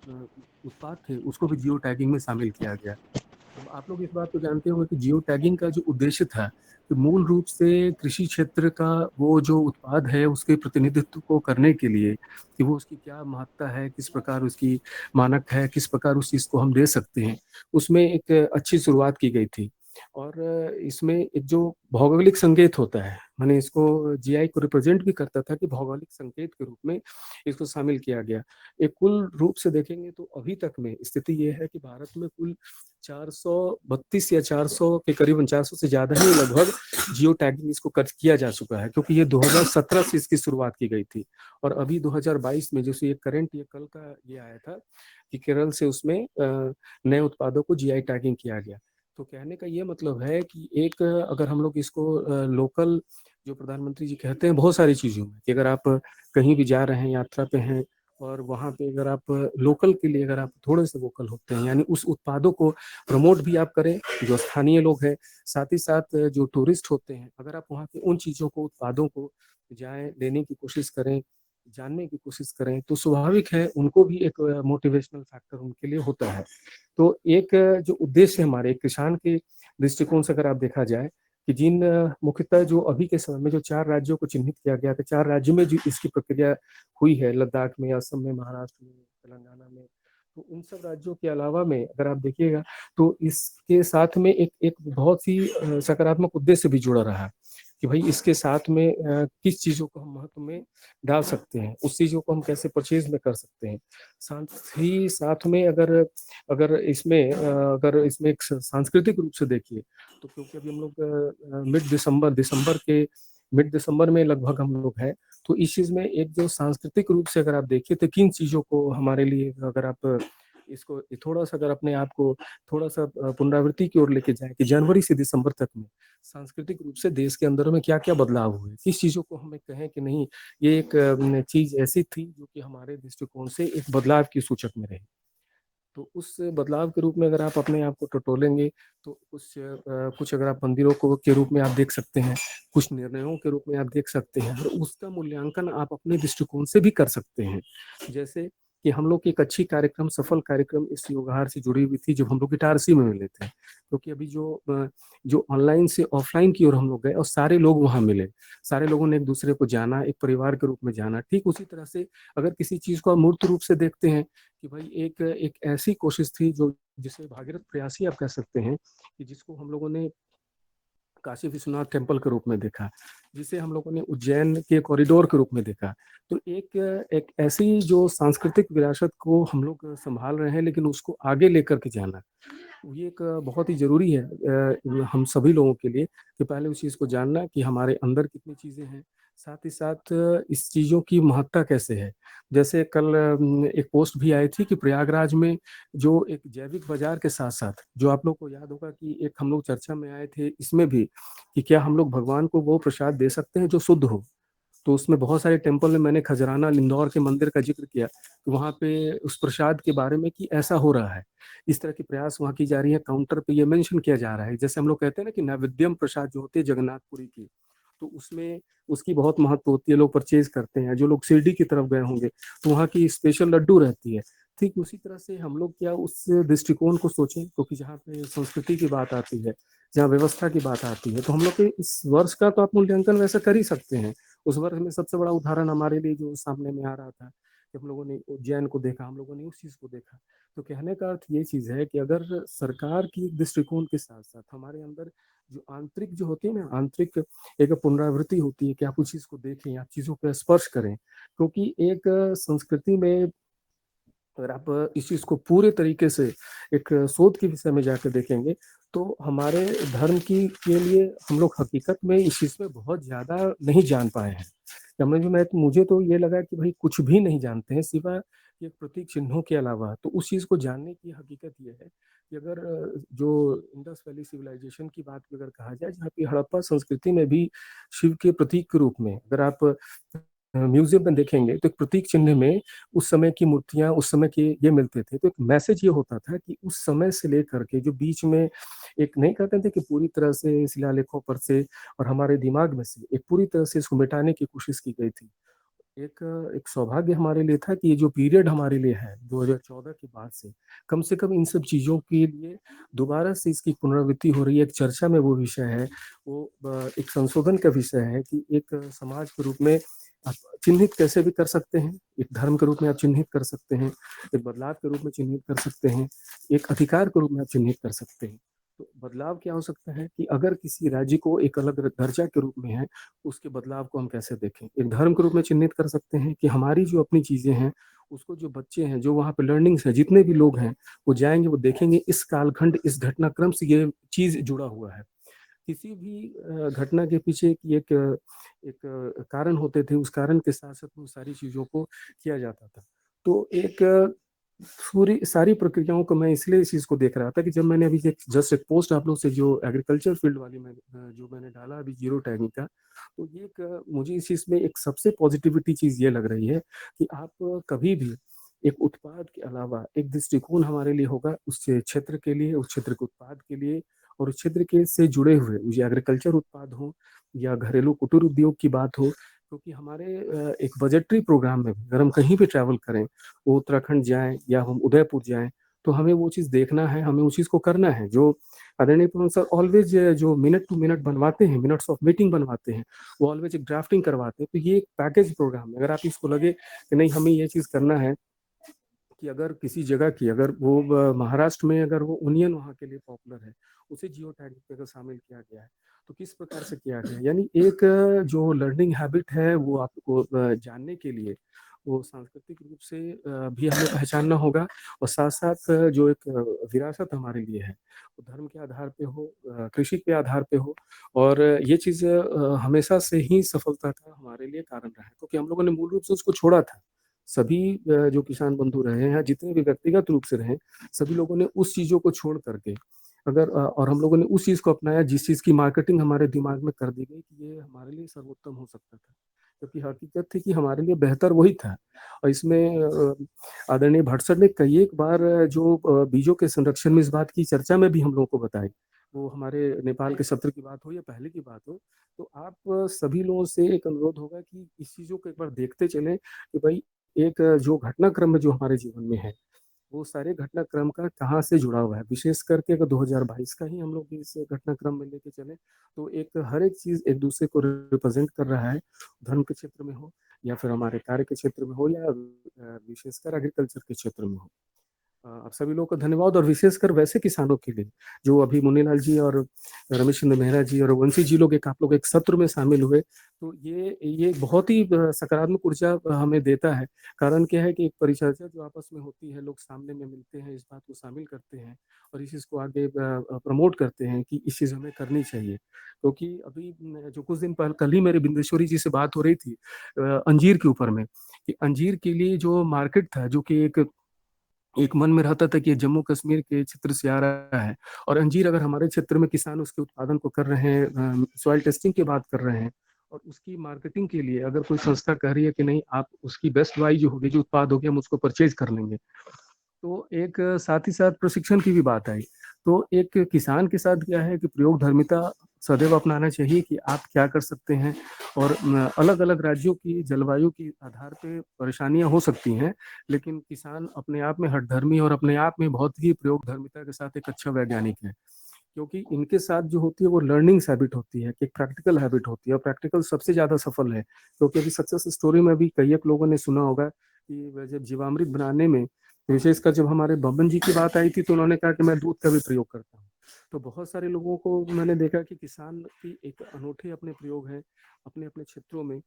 उत्पाद थे उसको भी जियो टैगिंग में शामिल किया गया। अब आप लोग इस बात को जानते होंगे कि जियो टैगिंग का जो उद्देश्य था, कि मूल रूप से कृषि क्षेत्र का वो जो उत्पाद है उसके प्रतिनिधित्व को करने के लिए, कि वो उसकी क्या महत्ता है, किस प्रकार उसकी मानक है, किस प्रकार उस चीज़ को हम दे सकते हैं, उसमें एक अच्छी शुरुआत की गई थी। और इसमें एक जो भौगोलिक संकेत होता है, मैंने इसको जीआई को रिप्रेजेंट भी करता था कि भौगोलिक संकेत के रूप में इसको शामिल किया गया। एक कुल रूप से देखेंगे तो अभी तक में स्थिति ये है कि भारत में कुल 432 या 400 के करीबन, 400 से ज्यादा ही लगभग जियो टैगिंग इसको किया जा चुका है, क्योंकि ये 2017 से इसकी शुरुआत की गई थी। और अभी 2022 में जैसे ये करंट, ये कल का ये आया था कि केरल से उसमें नए उत्पादों को जीआई टैगिंग किया गया। तो कहने का ये मतलब है कि एक अगर हम लोग इसको लोकल, जो प्रधानमंत्री जी कहते हैं बहुत सारी चीज़ों में, कि अगर आप कहीं भी जा रहे हैं, यात्रा पे हैं, और वहाँ पे अगर आप लोकल के लिए अगर आप थोड़े से वोकल होते हैं, यानी उस उत्पादों को प्रमोट भी आप करें जो स्थानीय लोग हैं, साथ ही साथ जो टूरिस्ट होते हैं, अगर आप वहाँ के उन चीज़ों को, उत्पादों को जाएं, लेने की कोशिश करें, जानने की कोशिश करें, तो स्वाभाविक है उनको भी एक मोटिवेशनल फैक्टर उनके लिए होता है। तो एक जो उद्देश्य है हमारे किसान के दृष्टिकोण से अगर आप देखा जाए, कि जिन मुख्यतः जो अभी के समय में जो 4 राज्यों को चिन्हित किया गया था, 4 राज्यों में जो इसकी प्रक्रिया हुई है, लद्दाख में, असम में, महाराष्ट्र में, तेलंगाना में, तो उन सब राज्यों के अलावा में अगर आप देखिएगा तो इसके साथ में एक बहुत ही सकारात्मक उद्देश्य भी जुड़ा रहा, कि भाई इसके साथ में किस चीज़ों को हम महत्व में डाल सकते हैं, उस चीज़ों को हम कैसे परचेज में कर सकते हैं। साथ ही साथ में अगर अगर इसमें एक सांस्कृतिक रूप से देखिए, तो क्योंकि अभी हम लोग मिड दिसंबर में लगभग हम लोग हैं, तो इस चीज़ में एक जो सांस्कृतिक रूप से अगर आप देखिए तो किन चीज़ों को हमारे लिए, अगर आप इसको थोड़ा सा, अगर अपने आप को थोड़ा सा पुनरावृत्ति की ओर लेके जाए, कि जनवरी से दिसंबर तक में सांस्कृतिक रूप से देश के अंदर में क्या क्या बदलाव हुए, किस चीज़ों को हमें कहें कि नहीं ये एक चीज़ ऐसी थी जो कि हमारे दृष्टिकोण से एक बदलाव की सूचक में रही। तो उस बदलाव के रूप में अगर आप अपने आप को टटोलेंगे, तो कुछ अगर आप मंदिरों को के रूप में आप देख सकते हैं, कुछ निर्णयों के रूप में आप देख सकते हैं, और उसका मूल्यांकन आप अपने दृष्टिकोण से भी कर सकते हैं। जैसे कि हम लोग की एक अच्छी कार्यक्रम, सफल कार्यक्रम इस योगाहार से जुड़ी हुई थी जब हम लोग इटारसी में मिले थे, क्योंकि अभी जो ऑनलाइन से ऑफलाइन की ओर हम लोग गए और सारे लोग वहाँ मिले, सारे लोगों ने एक दूसरे को जाना, एक परिवार के रूप में जाना। ठीक उसी तरह से अगर किसी चीज़ को आप मूर्त रूप से देखते हैं, कि भाई एक ऐसी कोशिश थी जो, जिसे भागीरथ प्रयास ही आप कह सकते हैं, कि जिसको हम लोगों ने काशी विश्वनाथ टेम्पल के रूप में देखा, जिसे हम लोगों ने उज्जैन के कॉरिडोर के रूप में देखा। तो एक ऐसी जो सांस्कृतिक विरासत को हम लोग संभाल रहे हैं, लेकिन उसको आगे लेकर के जाना, ये एक बहुत ही जरूरी है हम सभी लोगों के लिए, कि पहले उस चीज़ को जानना कि हमारे अंदर कितनी चीज़ें हैं, साथ ही साथ इस चीज़ों की महत्ता कैसे है। जैसे कल एक पोस्ट भी आई थी कि प्रयागराज में जो एक जैविक बाजार के साथ साथ, जो आप लोग को याद होगा कि एक हम लोग चर्चा में आए थे इसमें भी, कि क्या हम लोग भगवान को वो प्रसाद दे सकते हैं जो शुद्ध हो। तो उसमें बहुत सारे टेम्पल में मैंने खजराना लिंदौर के मंदिर का जिक्र किया, कि वहाँ पे उस प्रसाद के बारे में कि ऐसा हो रहा है, इस तरह की प्रयास वहाँ की जा रही है। काउंटर पे ये मेंशन किया जा रहा है, जैसे हम लोग कहते हैं ना कि नैवेद्यम प्रसाद जो होती है जगन्नाथपुरी की, तो उसमें उसकी बहुत महत्व होती है, लोग परचेज करते हैं। जो लोग शिरडी की तरफ गए होंगे तो वहाँ की स्पेशल लड्डू रहती है, ठीक उसी तरह से हम लोग क्या उस दृष्टिकोण को सोचें, क्योंकि जहाँ पे संस्कृति की बात आती है, जहाँ व्यवस्था की बात आती है, तो हम लोग के इस वर्ष का तो आप मूल्यांकन वैसा कर ही सकते हैं। उस वर्ष में सबसे बड़ा उदाहरण हमारे लिए जो सामने में आ रहा था कि हम लोगों ने उज्जैन को देखा, हम लोगों ने उस चीज को देखा। तो कहने का अर्थ ये चीज है कि अगर सरकार की दृष्टिकोण के साथ साथ हमारे अंदर जो आंतरिक जो होती है ना, आंतरिक एक पुनरावृत्ति होती है कि आप उस चीज को देखें, आप चीजों पर स्पर्श करें, क्योंकि एक संस्कृति में अगर आप इस चीज को पूरे तरीके से एक शोध के विषय में जाकर देखेंगे, तो हमारे धर्म की के लिए हम लोग हकीकत में इस चीज में बहुत ज्यादा नहीं जान पाए हैं। मुझे तो ये लगा कि भाई कुछ भी नहीं जानते हैं सिवाय ये प्रतीक चिन्हों के अलावा। तो उस चीज को जानने की हकीकत ये है कि अगर जो इंडस वैली सिविलाइजेशन की बात अगर कहा जाए, जहाँ पे हड़प्पा संस्कृति में भी शिव के प्रतीक के रूप में अगर आप म्यूजियम में देखेंगे, तो एक प्रतीक चिन्ह में उस समय की मूर्तियां, उस समय के ये मिलते थे। तो एक मैसेज ये होता था कि उस समय से लेकर के जो बीच में एक नहीं कहते थे कि पूरी तरह से शिलालेखों पर से और हमारे दिमाग में से एक पूरी तरह से इसको मिटाने की कोशिश की गई थी। एक सौभाग्य हमारे लिए था कि ये जो पीरियड हमारे लिए है 2014 के बाद से कम इन सब चीजों के लिए दोबारा से इसकी पुनरावृत्ति हो रही है। एक चर्चा में वो विषय है, वो एक संशोधन का विषय है कि एक समाज के रूप में आप चिन्हित कैसे भी कर सकते हैं, एक धर्म के रूप में आप चिन्हित कर सकते हैं, एक बदलाव के रूप में चिन्हित कर सकते हैं, एक अधिकार के रूप में आप चिन्हित कर सकते हैं। तो बदलाव क्या हो सकता है कि अगर किसी राज्य को एक अलग दर्जा के रूप में है, उसके बदलाव को हम कैसे देखें। एक धर्म के रूप में चिन्हित कर सकते हैं कि हमारी जो अपनी चीजें हैं उसको जो बच्चे हैं, जो वहाँ पे लर्निंग्स है, जितने भी लोग हैं वो जाएंगे, वो देखेंगे इस कालखंड, इस घटनाक्रम से ये चीज जुड़ा हुआ है। किसी भी घटना के पीछे एक कारण होते थे, उस कारण के साथ साथ उन सारी चीजों को किया जाता था। तो एक पूरी सारी प्रक्रियाओं को मैं इसलिए इस चीज को देख रहा था कि जब मैंने अभी जस्ट एक पोस्ट आप लोग से जो एग्रीकल्चर फील्ड वाली जो मैंने डाला अभी जीरो टैगिंग का, तो ये मुझे इस चीज में एक सबसे पॉजिटिविटी चीज ये लग रही है कि आप कभी भी एक उत्पाद के अलावा एक दृष्टिकोण हमारे लिए होगा उस क्षेत्र के लिए, उस क्षेत्र के उत्पाद के लिए, और उस क्षेत्र के से जुड़े हुए मुझे एग्रीकल्चर उत्पाद हो या घरेलू कुटीर उद्योग की बात हो। क्योंकि हमारे एक बजटरी प्रोग्राम में अगर हम कहीं भी ट्रैवल करें, वो उत्तराखंड जाएं या हम उदयपुर जाएं, तो हमें वो चीज़ देखना है, हमें उस चीज़ को करना है। जो आदरणीय पवन सर ऑलवेज जो मिनट टू मिनट बनवाते हैं, मिनट्स ऑफ मीटिंग बनवाते हैं, वो ऑलवेज एक ड्राफ्टिंग करवाते हैं। तो ये एक पैकेज प्रोग्राम है। अगर आप इसको लगे कि नहीं हमें ये चीज़ करना है कि अगर किसी जगह की अगर वो महाराष्ट्र में अगर वो ओनियन वहाँ के लिए पॉपुलर है, उसे जियो टैगिंग पे अगर शामिल किया गया है, तो किस प्रकार से किया गया है। यानी एक जो लर्निंग हैबिट है वो आपको जानने के लिए वो सांस्कृतिक रूप से भी हमें पहचानना होगा, और साथ साथ जो एक विरासत हमारे लिए है वो धर्म के आधार पे हो, कृषि के आधार पे हो। और ये चीज़ हमेशा से ही सफलता का हमारे लिए कारण रहा है, क्योंकि हम लोगों ने मूल रूप से उसको छोड़ा था। सभी जो किसान बंधु रहे हैं, जितने भी व्यक्तिगत रूप से रहे, सभी लोगों ने उस चीज़ों को छोड़ करके अगर और हम लोगों ने उस चीज़ को अपनाया जिस चीज़ की मार्केटिंग हमारे दिमाग में कर दी गई कि ये हमारे लिए सर्वोत्तम हो सकता था, क्योंकि हकीकत थी कि हमारे लिए बेहतर वही था। और इसमें आदरणीय भट्ट सर ने कई एक बार जो बीजों के संरक्षण में इस बात की चर्चा में भी हम लोगों को बताई, वो हमारे नेपाल के सत्र की बात हो या पहले की बात हो, तो आप सभी लोगों से एक अनुरोध होगा कि इस चीज़ों को एक बार देखते चलें कि भाई एक जो घटनाक्रम है जो हमारे जीवन में है, वो सारे घटनाक्रम का कहाँ से जुड़ा हुआ है। विशेष करके अगर 2022 का ही हम लोग इस घटनाक्रम में लेके चले, तो एक हर एक चीज एक दूसरे को रिप्रेजेंट कर रहा है, धर्म के क्षेत्र में हो या फिर हमारे कार्य के क्षेत्र में हो या विशेषकर एग्रीकल्चर के क्षेत्र में हो। आप सभी लोगों का धन्यवाद, और विशेषकर वैसे किसानों के लिए जो अभी मुनीलाल जी और रमेश चंद्र मेहरा जी और वंशी जी लोग आप लोग एक सत्र में शामिल हुए, तो ये बहुत ही सकारात्मक ऊर्जा हमें देता है। कारण क्या है कि एक परिचर्चा जो आपस में होती है, लोग सामने में मिलते हैं, इस बात को शामिल करते हैं और इस चीज़ को आगे प्रमोट करते हैं कि इस चीज़ हमें करनी चाहिए। क्योंकि अभी जो कुछ दिन पहले कल ही मेरे बिंदेश्वरी जी से बात हो रही थी अंजीर के ऊपर में, कि अंजीर के लिए जो मार्केट था, जो कि एक मन में रहता था कि जम्मू कश्मीर के क्षेत्र से आ रहा है, और अंजीर अगर हमारे क्षेत्र में किसान उसके उत्पादन को कर रहे हैं, सॉइल टेस्टिंग की बात कर रहे हैं, और उसकी मार्केटिंग के लिए अगर कोई संस्था कह रही है कि नहीं आप उसकी बेस्ट वाई जो होगी, जो उत्पाद होगी, हम उसको परचेज कर लेंगे, तो एक साथ ही साथ प्रशिक्षण की भी बात आई। तो एक किसान के साथ क्या है कि प्रयोग धर्मिता सदैव अपनाना चाहिए कि आप क्या कर सकते हैं। और अलग अलग राज्यों की जलवायु के आधार पे परेशानियां हो सकती हैं, लेकिन किसान अपने आप में हठधर्मी और अपने आप में बहुत ही प्रयोगधर्मिता के साथ एक अच्छा वैज्ञानिक है, क्योंकि इनके साथ जो होती है वो लर्निंग हैबिट होती है, कि प्रैक्टिकल हैबिट होती है, और प्रैक्टिकल सबसे ज्यादा सफल है। क्योंकि अभी सक्सेस स्टोरी में भी कई लोगों ने सुना होगा कि जब जीवामृत बनाने में, विशेषकर जब हमारे बब्बन जी की बात आई थी, तो उन्होंने कहा कि मैं दूध का भी प्रयोग करता हूँ। तो बहुत सारे लोगों को मैंने देखा कि किसान की एक अनोखे अपने प्रयोग है अपने अपने क्षेत्रों में।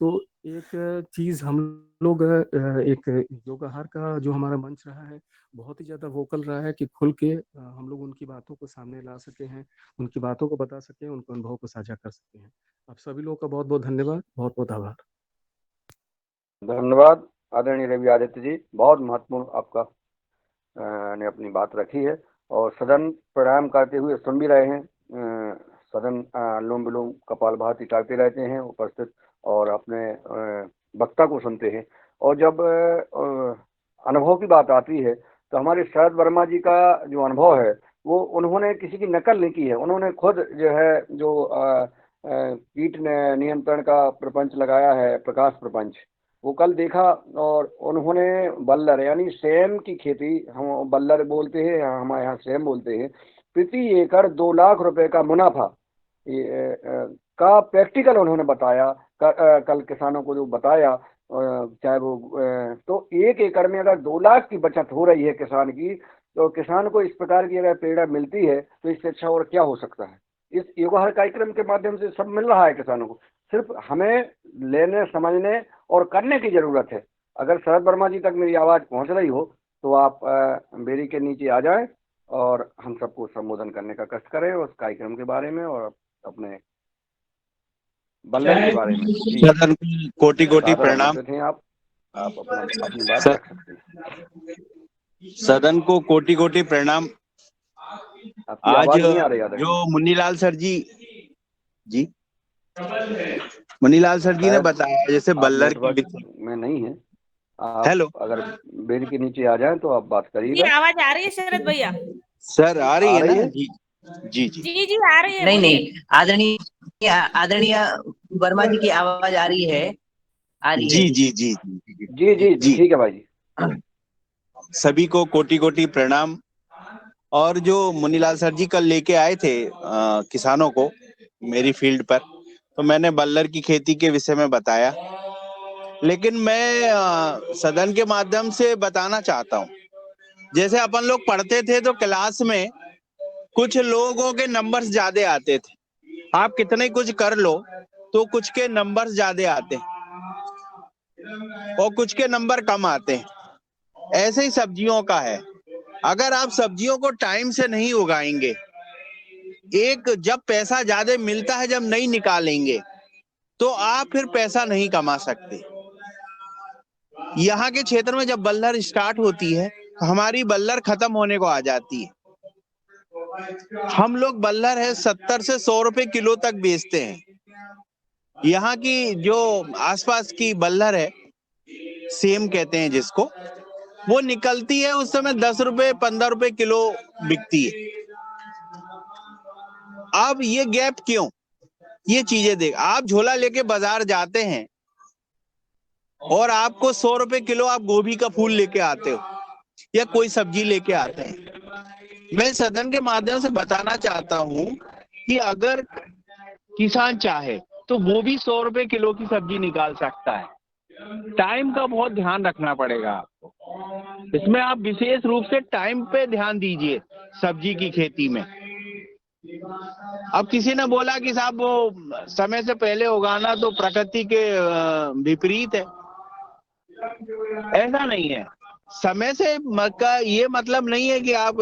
तो एक चीज हम लोग एक योगाहार का जो हमारा मंच रहा है, बहुत ही ज्यादा वोकल रहा है कि खुल के हम लोग उनकी बातों को सामने ला सके हैं, उनकी बातों को बता सके, उनके अनुभव को साझा कर सकते हैं। आप सभी लोगों का बहुत बहुत धन्यवाद, बहुत बहुत आभार। धन्यवाद आदरणीय रवि आदित्य जी, बहुत महत्वपूर्ण आपका ने अपनी बात रखी है। और सदन प्रणाम करते हुए सुन भी रहे हैं। सदन अनुलोम विलोम कपालभाति करते रहते हैं उपस्थित, और अपने वक्ता को सुनते हैं। और जब अनुभव की बात आती है तो हमारे शरद वर्मा जी का जो अनुभव है वो उन्होंने किसी की नकल नहीं की है। उन्होंने खुद जो है जो कीट नियंत्रण का प्रपंच लगाया है, प्रकाश प्रपंच, वो कल देखा। और उन्होंने बल्लर यानी सेम की खेती, हम बल्लर बोलते हैं, हमारे यहाँ सेम बोलते हैं, प्रति एकड़ 2 लाख रुपए का मुनाफा का प्रैक्टिकल उन्होंने बताया। कल किसानों को जो बताया, चाहे वो तो 1 एकड़ में अगर 2 लाख की बचत हो रही है किसान की, तो किसान को इस प्रकार की अगर प्रेरणा मिलती है तो इससे अच्छा और क्या हो सकता है। इस योगाहार कार्यक्रम के माध्यम से सब मिल रहा है किसानों को, सिर्फ हमें लेने समझने और करने की जरूरत है। अगर शरद वर्मा जी तक मेरी आवाज पहुंच रही हो तो आप बेरी के नीचे आ जाएं और हम सबको संबोधन करने का कष्ट करें उस कार्यक्रम के बारे में और अपने बल्लर के बारे में। सदन को कोटि कोटि प्रणाम। आप अपनी बात रख सकते हैं। सदन को कोटि कोटि प्रणाम। आज नहीं आ रही जो मुन्नीलाल सर जी मुन्नीलाल सर जी ने बताया, जैसे बल्लर की में नहीं है। आप हेलो, अगर बेरी के नीचे आ जाएं तो आप बात करिएगा। आवाज आ रही है शरद भैया? सर आ रही है ना? जी जी जी जी जी आ रही है। नहीं, आदरणीय वर्मा जी की आवाज आ रही है, जी जी जी जी जी जी ठीक है भाई जी। सभी को कोटि कोटि प्रणाम। और जो मुन्नीलाल सर जी कल लेके आए थे किसानों को मेरी फील्ड पर, तो मैंने बल्लर की खेती के विषय में बताया। लेकिन मैं सदन के माध्यम से बताना चाहता हूँ, जैसे अपन लोग पढ़ते थे तो क्लास में कुछ लोगों के नंबर्स ज्यादा आते थे। आप कितने कुछ कर लो तो कुछ के नंबर्स ज्यादा आते और कुछ के नंबर कम आते हैं। ऐसे ही सब्जियों का है, अगर आप सब्जियों को टाइम से नहीं उगाएंगे, एक जब पैसा ज्यादा मिलता है जब नहीं निकालेंगे तो आप फिर पैसा नहीं कमा सकते। यहाँ के क्षेत्र में जब बल्लर स्टार्ट होती है तो हमारी बल्लर खत्म होने को आ जाती है। हम लोग बल्लर है 70 से 100 रुपए किलो तक बेचते हैं। यहाँ की जो आसपास की बल्लर है, सेम कहते हैं जिसको, वो निकलती है उस समय 10 रुपए 15 रुपए किलो बिकती है। अब ये गैप क्यों? ये चीजें देख, आप झोला लेके बाजार जाते हैं और आपको 100 रुपए किलो आप गोभी का फूल लेके आते हो या कोई सब्जी लेके आते हैं। मैं सदन के माध्यम से बताना चाहता हूं कि अगर किसान चाहे तो वो भी 100 रुपए किलो की सब्जी निकाल सकता है। टाइम का बहुत ध्यान रखना पड़ेगा आपको। इसमें आप विशेष रूप से टाइम पे ध्यान दीजिए सब्जी की खेती में। अब किसी ने बोला कि साहब वो समय से पहले उगाना तो प्रकृति के विपरीत है। ऐसा नहीं है। समय से का ये मतलब नहीं है कि आप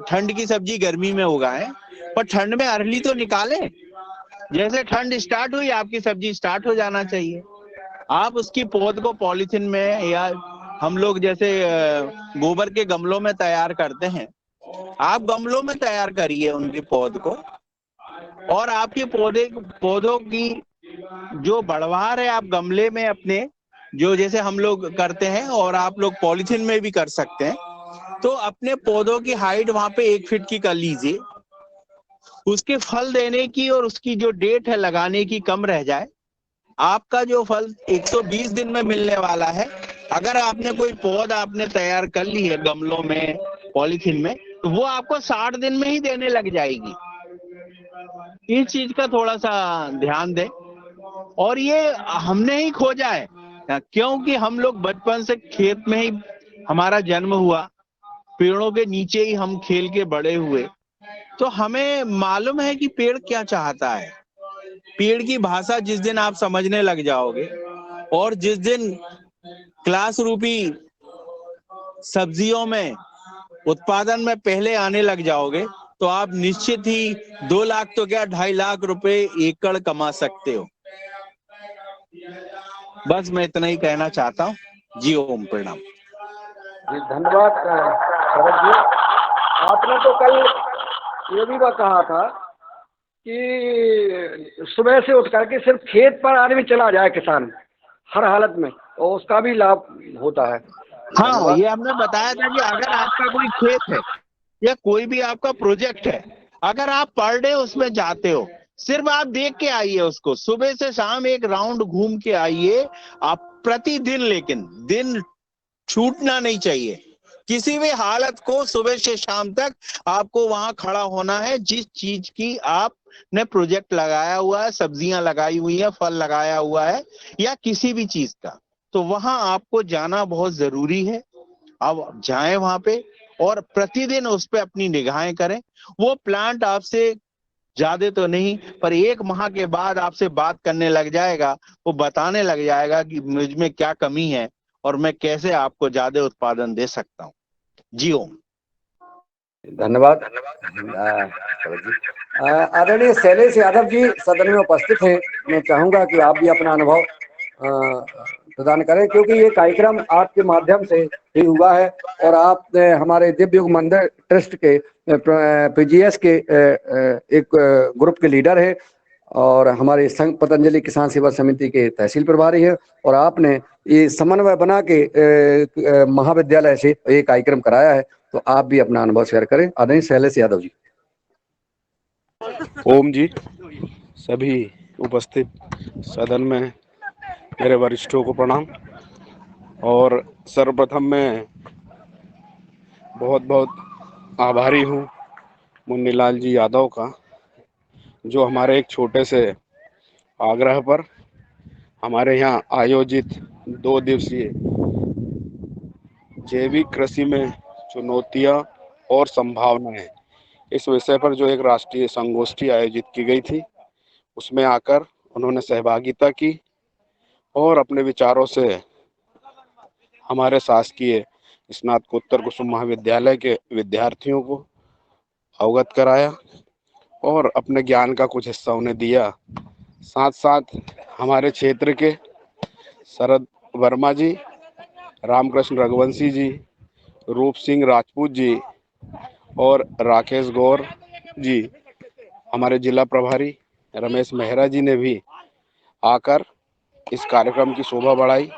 ठंड की सब्जी गर्मी में उगाएं, पर ठंड में अरली तो निकालें। जैसे ठंड स्टार्ट हुई आपकी सब्जी स्टार्ट हो जाना चाहिए। आप उसकी पौध को पॉलीथिन में या हम लोग जैसे गोबर के गमलों में तैयार करते हैं, आप गमलों में तैयार करिए उनकी पौध को। और आपके पौधों की जो बढ़वार है आप गमले में अपने, जो जैसे हम लोग करते हैं और आप लोग पॉलीथिन में भी कर सकते हैं, तो अपने पौधों की हाइट वहां पे 1 फीट की कर लीजिए। उसके फल देने की और उसकी जो डेट है लगाने की कम रह जाए, आपका जो फल 120 दिन में मिलने वाला है, अगर आपने कोई पौधा आपने तैयार कर ली है गमलों में, पॉलीथीन में, तो वो आपको 60 दिन में ही देने लग जाएगी। इस चीज का थोड़ा सा ध्यान दें। और ये हमने ही खोजा है, क्योंकि हम लोग बचपन से खेत में ही हमारा जन्म हुआ, पेड़ों के नीचे ही हम खेल के बड़े हुए, तो हमें मालूम है कि पेड़ क्या चाहता है। पेड़ की भाषा जिस दिन आप समझने लग जाओगे और जिस दिन क्लास रूपी सब्जियों में उत्पादन में पहले आने लग जाओगे, तो आप निश्चित ही 2 लाख तो क्या 2.5 लाख रुपए एकड़ कमा सकते हो। बस मैं इतना ही कहना चाहता हूँ। जी ओम प्रणाम। जी धन्यवाद शरद जी। आपने तो कल ये भी कहा था कि सुबह से उठ करके सिर्फ खेत पर आदमी चला जाए किसान हर हालत में, तो उसका भी लाभ होता है। हाँ, ये हमने बताया था कि अगर आपका कोई खेत है या कोई भी आपका प्रोजेक्ट है, अगर आप पर डे उसमें जाते हो, सिर्फ आप देख के आइए उसको, सुबह से शाम एक राउंड घूम के आइए आप प्रतिदिन, लेकिन दिन छूटना नहीं चाहिए। किसी भी हालत को सुबह से शाम तक आपको वहां खड़ा होना है। जिस चीज की आपने प्रोजेक्ट लगाया हुआ है, सब्जियां लगाई हुई है, फल लगाया हुआ है या किसी भी चीज का, तो वहां आपको जाना बहुत जरूरी है। आप जाएं वहां पे और प्रतिदिन उस पे अपनी निगाहें करें। वो प्लांट आपसे ज्यादा तो नहीं, पर 1 माह के बाद आपसे बात करने लग जाएगा, वो बताने लग जाएगा कि मुझ में क्या कमी है और मैं कैसे आपको ज्यादा उत्पादन दे सकता हूँ। जी ओम। धन्यवाद शरद जी। आदरणीय शैलेश यादव जी सदन में उपस्थित हैं। मैं चाहूंगा कि आप भी अपना अनुभव प्रदान करें, क्योंकि ये कार्यक्रम आपके माध्यम से ही हुआ है और आप हमारे दिव्य युग मंदिर ट्रस्ट के पीजीएस के एक ग्रुप के लीडर है और हमारे संघ पतंजलि किसान सेवा समिति के तहसील प्रभारी है, और आपने ये समन्वय बना के महाविद्यालय से ये कार्यक्रम कराया है, तो आप भी अपना अनुभव शेयर करें। आदरणीय शैलेश यादव जी। ओम जी, सभी उपस्थित सदन में मेरे वरिष्ठों को प्रणाम। और सर्वप्रथम मैं बहुत बहुत आभारी हूँ मुन्नीलाल जी यादव का, जो हमारे एक छोटे से आग्रह पर हमारे यहाँ आयोजित 2 दिवसीय जैविक कृषि में चुनौतियाँ और संभावनाएं, इस विषय पर जो एक राष्ट्रीय संगोष्ठी आयोजित की गई थी, उसमें आकर उन्होंने सहभागिता की और अपने विचारों से हमारे शासकीय स्नातकोत्तर कुसुम महाविद्यालय के विद्यार्थियों को अवगत कराया और अपने ज्ञान का कुछ हिस्सा उन्हें दिया। साथ साथ हमारे क्षेत्र के शरद वर्मा जी, रामकृष्ण रघुवंशी जी, रूप सिंह राजपूत जी और राकेश गौर जी, हमारे जिला प्रभारी रमेश मेहरा जी ने भी आकर इस कार्यक्रम की शोभा बढ़ाई।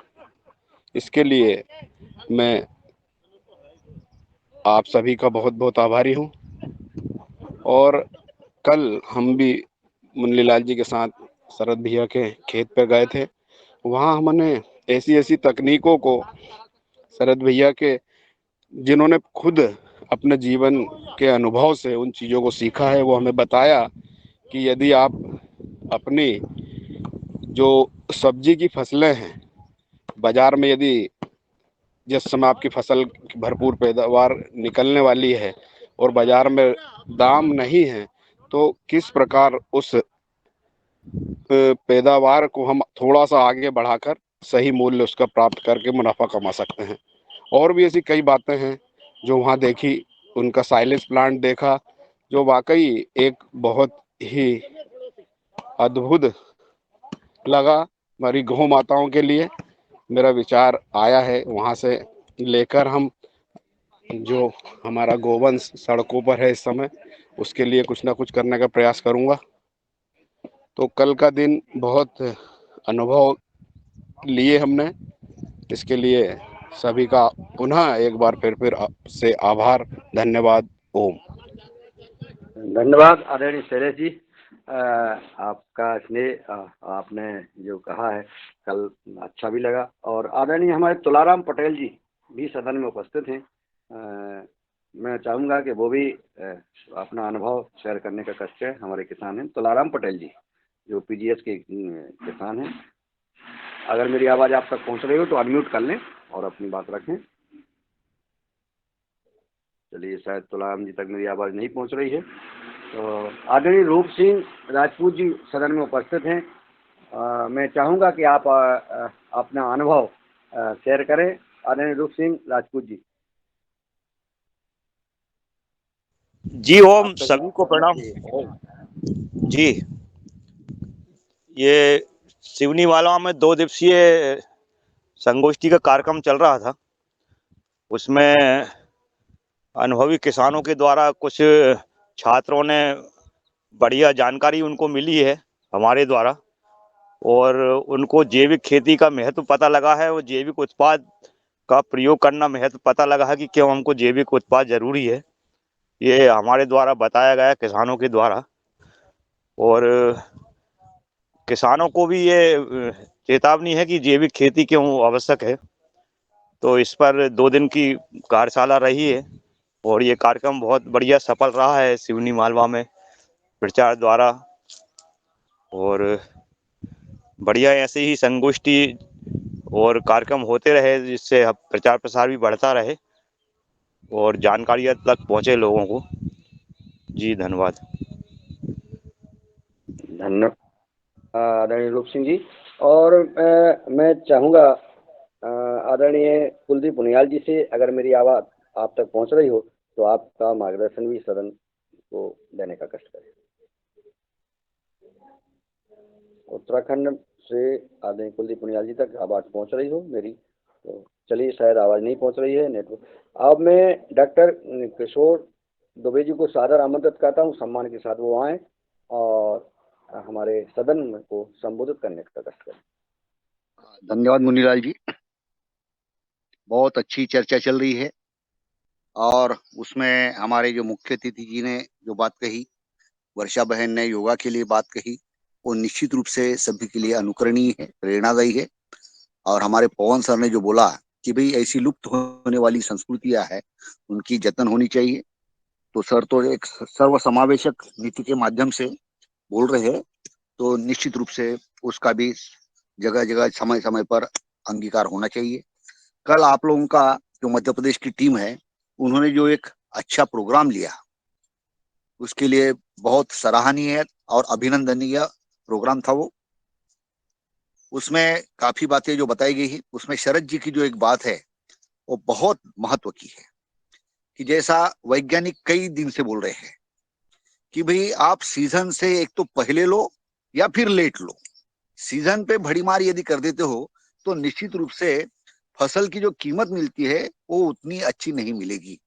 इसके लिए मैं आप सभी का बहुत बहुत आभारी हूँ। और कल हम भी मुन्नीलाल जी के साथ शरद भैया के खेत पे गए थे। वहाँ हमने ऐसी ऐसी तकनीकों को शरद भैया के, जिन्होंने खुद अपने जीवन के अनुभव से उन चीज़ों को सीखा है, वो हमें बताया कि यदि आप अपनी जो सब्जी की फसलें हैं, बाजार में यदि जिस समय आपकी फसल की भरपूर पैदावार निकलने वाली है और बाजार में दाम नहीं है, तो किस प्रकार उस पैदावार को हम थोड़ा सा आगे बढ़ाकर सही मूल्य उसका प्राप्त करके मुनाफा कमा सकते हैं। और भी ऐसी कई बातें हैं जो वहाँ देखी। उनका साइलेज प्लांट देखा, जो वाकई एक बहुत ही अद्भुत लगा। हमारी गौ माताओं के लिए मेरा विचार आया है, वहाँ से लेकर हम जो हमारा गोवंश सड़कों पर है इस समय, उसके लिए कुछ ना कुछ करने का प्रयास करूँगा। तो कल का दिन बहुत अनुभव लिए हमने, इसके लिए सभी का पुनः एक बार फिर से आभार, धन्यवाद। ओम। धन्यवाद आदरणीय शैलेश जी। आपका स्नेह आपने जो कहा है कल अच्छा भी लगा। और आदरणीय हमारे तुलाराम पटेल जी भी सदन में उपस्थित हैं। मैं चाहूँगा कि वो भी अपना अनुभव शेयर करने का कष्ट है। हमारे किसान हैं तुलाराम पटेल जी जो पीजीएस के किसान हैं। अगर मेरी आवाज़ आप तक पहुँच रही हो तो अनम्यूट कर लें और अपनी बात रखें। चलिए, शायद तुलाराम जी तक मेरी आवाज़ नहीं पहुँच रही है। तो आदरणीय रूप सिंह राजपूत जी सदन में उपस्थित हैं। मैं चाहूँगा कि आप अपना अनुभव शेयर करें। आदरणीय रूप सिंह राजपूत जी। जी ओम, सभी को प्रणाम जी। ये सिवनी वाला में 2 दिवसीय संगोष्ठी का कार्यक्रम चल रहा था। उसमें अनुभवी किसानों के द्वारा कुछ छात्रों ने बढ़िया जानकारी उनको मिली है हमारे द्वारा, और उनको जैविक खेती का महत्व पता लगा है और जैविक उत्पाद का प्रयोग करना महत्व पता लगा है कि क्यों हमको जैविक उत्पाद जरूरी है। ये हमारे द्वारा बताया गया किसानों के द्वारा, और किसानों को भी ये चेतावनी है कि जैविक खेती क्यों आवश्यक है। तो इस पर 2 दिन की कार्यशाला रही है और ये कार्यक्रम बहुत बढ़िया सफल रहा है सिवनी मालवा में प्रचार द्वारा। और बढ़िया ऐसे ही संगोष्ठी और कार्यक्रम होते रहे जिससे प्रचार प्रसार भी बढ़ता रहे और जानकारियां तक पहुंचे लोगों को। जी धन्यवाद। धन्यवाद आदरणीय रूप सिंह जी। और मैं चाहूँगा आदरणीय कुलदीप पुनियाल जी से, अगर मेरी आवाज़ आप तक पहुँच रही हो तो आपका मार्गदर्शन भी सदन को देने का कष्ट करें। उत्तराखंड से आदरणीय कुलदीप पुनियाल जी तक आवाज़ पहुँच रही हो मेरी? तो चलिए, शायद आवाज़ नहीं पहुँच रही है नेटवर्क। अब मैं डॉक्टर किशोर दुबे जी को सादर आमंत्रित करता हूँ, सम्मान के साथ वो आएँ और हमारे सदन को संबोधित करने का कष्ट करें। धन्यवाद मुनीलाल जी। बहुत अच्छी चर्चा चल रही है और उसमें हमारे जो मुख्य अतिथि जी ने जो बात कही, वर्षा बहन ने योगा के लिए बात कही, वो निश्चित रूप से सभी के लिए अनुकरणीय है, प्रेरणादायी है। और हमारे पवन सर ने जो बोला कि भाई ऐसी लुप्त होने वाली संस्कृतियां है, उनकी जतन होनी चाहिए। तो सर तो एक सर्व समावेशक नीति के माध्यम से बोल रहे हैं, तो निश्चित रूप से उसका भी जगह जगह समय समय पर अंगीकार होना चाहिए। कल आप लोगों का जो मध्य प्रदेश की टीम है, उन्होंने जो एक अच्छा प्रोग्राम लिया, उसके लिए बहुत सराहनीय और अभिनंदनीय प्रोग्राम था वो। उसमें काफी बातें जो बताई गई है, उसमें शरद जी की जो एक बात है वो बहुत महत्व की है कि जैसा वैज्ञानिक कई दिन से बोल रहे हैं कि भाई आप सीजन से एक तो पहले लो या फिर लेट लो, सीजन पे भड़ीमार यदि कर देते हो तो निश्चित रूप से फसल की जो कीमत मिलती है वो उतनी अच्छी नहीं मिलेगी।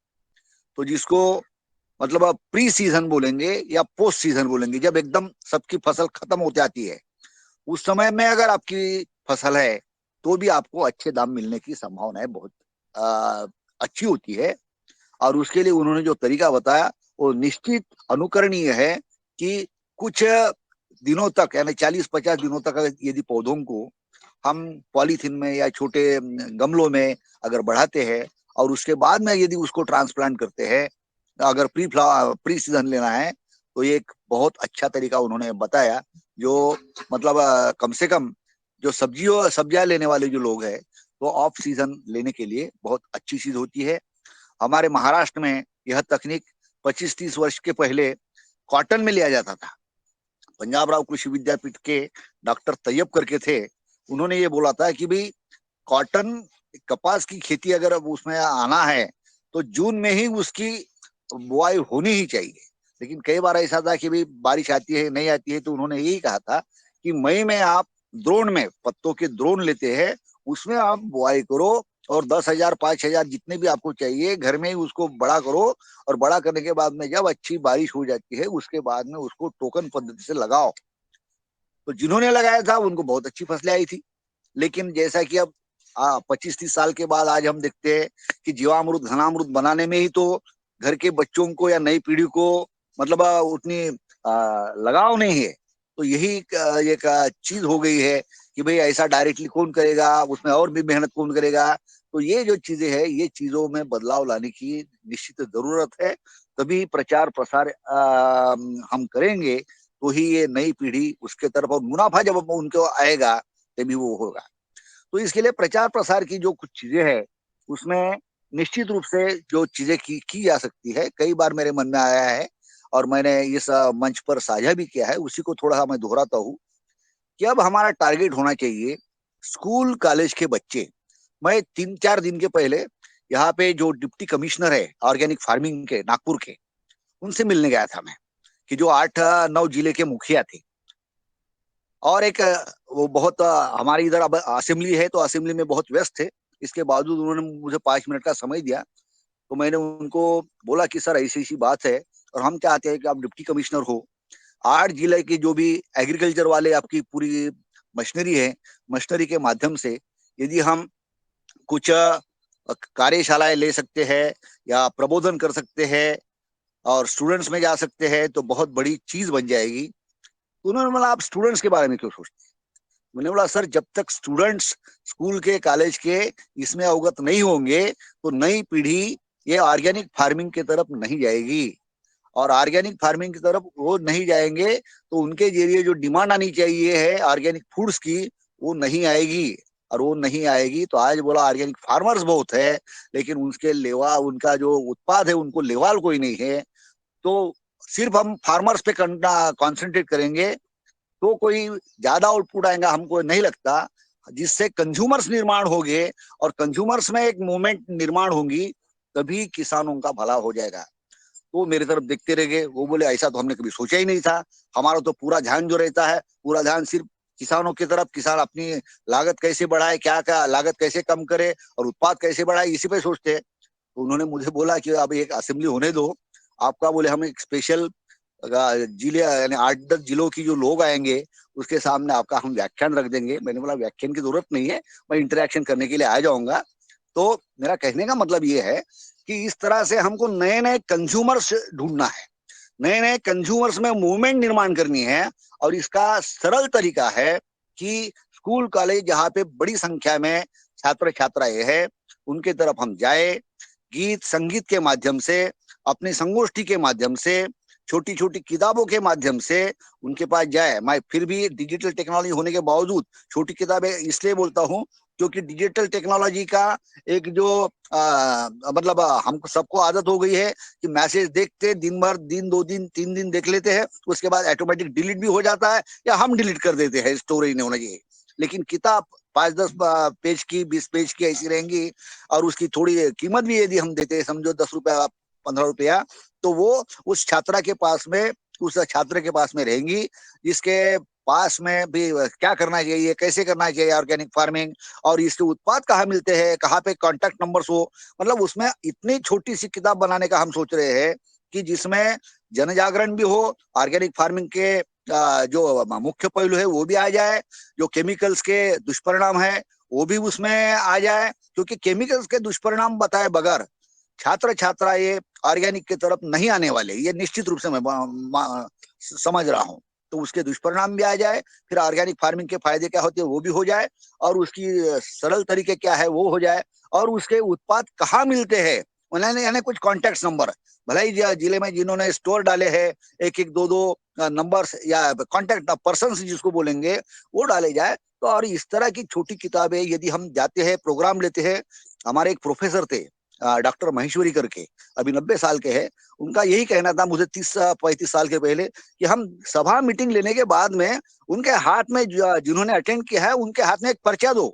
तो जिसको मतलब आप प्री सीजन बोलेंगे या पोस्ट सीजन बोलेंगे, जब एकदम सबकी फसल खत्म हो जाती है, उस समय में अगर आपकी फसल है तो भी आपको अच्छे दाम मिलने की संभावनाएं बहुत अच्छी होती है। और उसके लिए उन्होंने जो तरीका बताया वो निश्चित अनुकरणीय है कि कुछ दिनों तक, यानी 40-50 दिनों तक यदि पौधों को हम पॉलीथीन में या छोटे गमलों में अगर बढ़ाते हैं और उसके बाद में यदि उसको ट्रांसप्लांट करते हैं, अगर प्री सीजन लेना है, तो ये एक बहुत अच्छा तरीका उन्होंने बताया। जो मतलब कम से कम जो सब्जियां लेने वाले जो लोग हैं, तो ऑफ सीजन लेने के लिए बहुत अच्छी चीज होती है। हमारे महाराष्ट्र में यह तकनीक 25-30 वर्ष के पहले कॉटन में लिया जाता था। पंजाब राव कृषि विद्यापीठ के डॉक्टर तैयब करके थे, उन्होंने ये बोला था कि भाई कॉटन कपास की खेती अगर अब उसमें आना है तो जून में ही उसकी बुआई होनी ही चाहिए। लेकिन कई बार ऐसा था कि भाई बारिश आती है नहीं आती है, तो उन्होंने यही कहा था कि मई में आप द्रोण में पत्तों के द्रोण लेते हैं, उसमें आप बुआई करो और 10,000 5,000 जितने भी आपको चाहिए घर में ही उसको बड़ा करो, और बड़ा करने के बाद में जब अच्छी बारिश हो जाती है उसके बाद में उसको टोकन पद्धति से लगाओ। तो जिन्होंने लगाया था उनको बहुत अच्छी फसलें आई थी। लेकिन जैसा कि अब 25-30 साल के बाद आज हम देखते हैं कि जीवामृत घनामृत बनाने में ही तो घर के बच्चों को या नई पीढ़ी को मतलब उतनी लगाव नहीं है। तो यही एक चीज हो गई है कि भाई ऐसा डायरेक्टली कौन करेगा, उसमें और भी मेहनत कौन करेगा। तो ये जो चीजें है, ये चीजों में बदलाव लाने की निश्चित जरूरत है। तभी प्रचार प्रसार हम करेंगे तो ही ये नई पीढ़ी उसके तरफ, और मुनाफा जब उनको आएगा तभी वो होगा। तो इसके लिए प्रचार प्रसार की जो कुछ चीजें हैं उसमें निश्चित रूप से जो चीजें की जा सकती है, कई बार मेरे मन में आया है और मैंने इस मंच पर साझा भी किया है, उसी को थोड़ा मैं दोहराता हूँ कि अब हमारा टारगेट होना चाहिए स्कूल कॉलेज के बच्चे। मैं 3-4 दिन के पहले यहाँ पे जो डिप्टी कमिश्नर है ऑर्गेनिक फार्मिंग के नागपुर के, उनसे मिलने गया था मैं, कि जो 8-9 जिले के मुखिया थे। और एक वो बहुत हमारे इधर अब असेंबली है तो असेंबली में बहुत व्यस्त थे, इसके बावजूद उन्होंने मुझे 5 मिनट का समय दिया। तो मैंने उनको बोला कि सर ऐसी ऐसी बात है और हम चाहते हैं कि आप डिप्टी कमिश्नर हो, 8 जिले की जो भी एग्रीकल्चर वाले आपकी पूरी मशीनरी है, मशीनरी के माध्यम से यदि हम कुछ कार्यशालाएं ले सकते हैं या प्रबोधन कर सकते हैं और स्टूडेंट्स में जा सकते हैं तो बहुत बड़ी चीज बन जाएगी। तो उन्होंने बोला आप स्टूडेंट्स के बारे में क्यों सोचते हैं? मैंने बोला सर जब तक स्टूडेंट्स स्कूल के कॉलेज के इसमें अवगत नहीं होंगे तो नई पीढ़ी ये ऑर्गेनिक फार्मिंग की तरफ नहीं जाएगी, और ऑर्गेनिक फार्मिंग की तरफ वो नहीं जाएंगे तो उनके जरिए जो डिमांड आनी चाहिए है ऑर्गेनिक फूड्स की वो नहीं आएगी। और वो नहीं आएगी तो आज बोला ऑर्गेनिक फार्मर्स बहुत है लेकिन उसके लेवा उनका जो उत्पाद है उनको लेवाल कोई नहीं है। तो सिर्फ हम फार्मर्स पे कॉन्सेंट्रेट करेंगे तो कोई ज्यादा आउटपुट आएगा हमको नहीं लगता, जिससे कंज्यूमर्स निर्माण होंगे और कंज्यूमर्स में एक मूवमेंट निर्माण होगी तभी किसानों का भला हो जाएगा। तो मेरी तरफ देखते रह गए, वो बोले ऐसा तो हमने कभी सोचा ही नहीं था, हमारा तो पूरा ध्यान जो रहता है पूरा ध्यान सिर्फ किसानों की तरफ, किसान अपनी लागत कैसे बढ़ाए, क्या क्या लागत कैसे कम करे और उत्पाद कैसे बढ़ाए इसी पे सोचते हैं। तो उन्होंने मुझे बोला कि अब एक असेंबली होने दो आपका, बोले हम एक स्पेशल जिले यानी 8-10 जिलों की जो लोग आएंगे उसके सामने आपका हम व्याख्यान रख देंगे। मैंने बोला व्याख्यान की जरूरत नहीं है, मैं इंटरेक्शन करने के लिए आ जाऊंगा। तो मेरा कहने का मतलब ये है कि इस तरह से हमको नए नए कंज्यूमर्स ढूंढना है, नए नए कंज्यूमर्स में मूवमेंट निर्माण करनी है। और इसका सरल तरीका है कि स्कूल कॉलेज जहाँ पे बड़ी संख्या में छात्र छात्राएं हैं उनके तरफ हम जाए, गीत संगीत के माध्यम से, अपनी संगोष्ठी के माध्यम से, छोटी छोटी किताबों के माध्यम से उनके पास जाए। मैं फिर भी डिजिटल टेक्नोलॉजी होने के बावजूद छोटी किताबें इसलिए बोलता हूँ क्योंकि डिजिटल टेक्नोलॉजी का एक जो मतलब हमको सबको आदत हो गई है कि मैसेज देखते दिन भर, दिन 2 दिन 3 दिन देख लेते हैं, उसके बाद ऑटोमेटिक डिलीट भी हो जाता है या हम डिलीट कर देते हैं, स्टोरेज नहीं होना चाहिए। लेकिन किताब 5-10 पेज की 20 पेज की ऐसी रहेंगी और उसकी थोड़ी कीमत भी यदि हम देते हैं, समझो 10 रुपया 15 रुपया, तो वो उस छात्रा के पास में, उस छात्र के पास में रहेंगी जिसके पास में भी क्या करना चाहिए, कैसे करना चाहिए ऑर्गेनिक फार्मिंग, और इसके उत्पाद कहाँ मिलते हैं, कहाँ पे कांटेक्ट नंबर्स हो। मतलब उसमें इतनी छोटी सी किताब बनाने का हम सोच रहे हैं कि जिसमें जन जागरण भी हो, ऑर्गेनिक फार्मिंग के जो मुख्य पहलू है वो भी आ जाए, जो केमिकल्स के दुष्परिणाम है वो भी उसमें आ जाए, क्योंकि केमिकल्स के दुष्परिणाम बताए बगैर छात्र छात्रा ये ऑर्गेनिक की तरफ नहीं आने वाले, ये निश्चित रूप से मैं समझ रहा हूँ। तो उसके दुष्परिणाम भी आ जाए, फिर ऑर्गेनिक फार्मिंग के फायदे क्या होते हैं वो भी हो जाए, और उसकी सरल तरीके क्या है वो हो जाए, और उसके उत्पाद कहाँ मिलते हैं उन्होंने यानी कुछ कॉन्टेक्ट नंबर, भले ही जिले में जिन्होंने स्टोर डाले हैं 1-1, 2-2 नंबर्स या कॉन्टेक्ट पर्सन जिसको बोलेंगे वो डाले जाए। तो और इस तरह की छोटी किताबें यदि हम जाते हैं, प्रोग्राम लेते हैं। हमारे एक प्रोफेसर थे डॉक्टर महेश्वरी करके, अभी 90 साल के हैं, उनका यही कहना था मुझे 30-35 साल के पहले कि हम सभा मीटिंग लेने के बाद में उनके हाथ में, जिन्होंने अटेंड किया है उनके हाथ में एक पर्चा दो,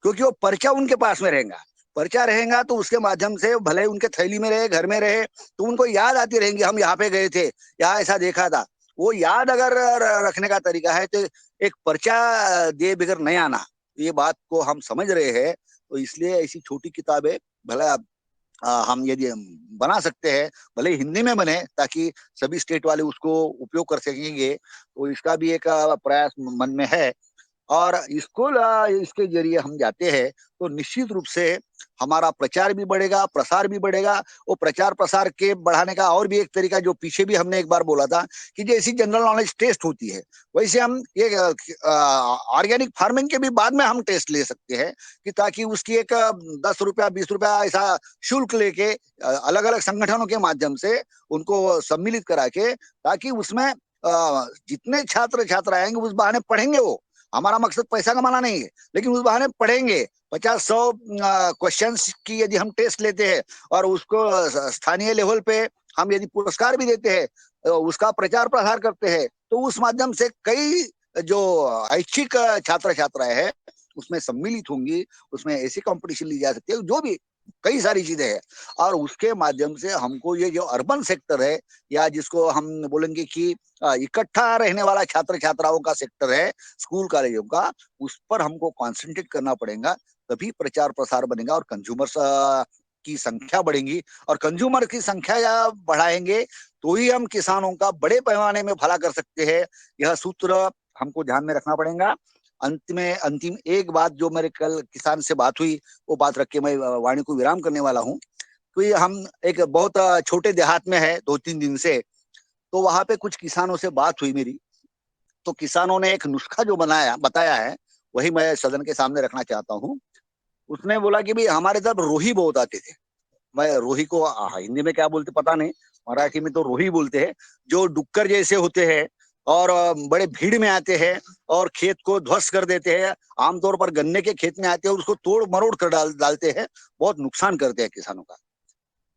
क्योंकि वो पर्चा उनके पास में रहेगा, पर्चा रहेगा तो उसके माध्यम से भले ही उनके थैली में रहे, घर में रहे, तो उनको याद आती रहेंगी हम यहाँ पे गए थे, यहाँ ऐसा देखा था। वो याद अगर रखने का तरीका है तो एक पर्चा दे बगैर नहीं आना, ये बात को हम समझ रहे हैं। तो इसलिए ऐसी छोटी किताबें भला हम यदि बना सकते हैं, भले हिंदी में बने ताकि सभी स्टेट वाले उसको उपयोग कर सकेंगे, तो इसका भी एक प्रयास मन में है। और स्कूल इसके जरिए हम जाते हैं तो निश्चित रूप से हमारा प्रचार भी बढ़ेगा, प्रसार भी बढ़ेगा। वो प्रचार प्रसार के बढ़ाने का और भी एक तरीका, जो पीछे भी हमने एक बार बोला था कि जैसी जनरल नॉलेज टेस्ट होती है, वैसे हम ये ऑर्गेनिक फार्मिंग के भी बाद में हम टेस्ट ले सकते हैं, कि ताकि उसकी एक 10 रुपया 20 रुपया ऐसा शुल्क लेके अलग अलग संगठनों के माध्यम से उनको सम्मिलित करा के, ताकि उसमें जितने छात्र छात्रा आएंगे उस बहाने पढ़ेंगे। वो हमारा मकसद पैसा कमाना नहीं है, लेकिन उस बहाने पढ़ेंगे। 50-100 क्वेश्चंस की यदि हम टेस्ट लेते हैं और उसको स्थानीय लेवल पे हम यदि पुरस्कार भी देते हैं, उसका प्रचार प्रसार करते हैं, तो उस माध्यम से कई जो ऐच्छिक छात्र छात्राएं हैं उसमें सम्मिलित होंगी, उसमें ऐसी कंपटीशन ली जा सकती है, जो भी कई सारी चीजें हैं। और उसके माध्यम से हमको ये जो अर्बन सेक्टर है, या जिसको हम बोलेंगे कि इकट्ठा रहने वाला छात्र छात्राओं का सेक्टर है स्कूल कॉलेजों का, उस पर हमको कॉन्सेंट्रेट करना पड़ेगा, तभी प्रचार प्रसार बनेगा और कंज्यूमर्स की संख्या बढ़ेगी। और कंज्यूमर की संख्या बढ़ाएंगे तो ही हम किसानों का बड़े पैमाने में भला कर सकते हैं। यह सूत्र हमको ध्यान में रखना पड़ेगा। अंतिम एक बात जो मेरे कल किसान से बात हुई, वो बात रख के मैं वाणी को विराम करने वाला हूँ। तो ये हम एक बहुत छोटे देहात में है 2-3 दिन से, तो वहां पे कुछ किसानों से बात हुई मेरी। तो किसानों ने एक नुस्खा जो बताया है, वही मैं सदन के सामने रखना चाहता हूँ। उसने बोला कि भाई हमारे तरफ रोही बहुत आते थे। मैं रोही को हिंदी में क्या बोलते पता नहीं, मराठी में तो रोही बोलते हैं, जो डुक्कर जैसे होते हैं और बड़े भीड़ में आते हैं और खेत को ध्वस्त कर देते हैं। आमतौर पर गन्ने के खेत में आते हैं और उसको तोड़ मरोड़ कर डालते हैं, बहुत नुकसान करते हैं किसानों का।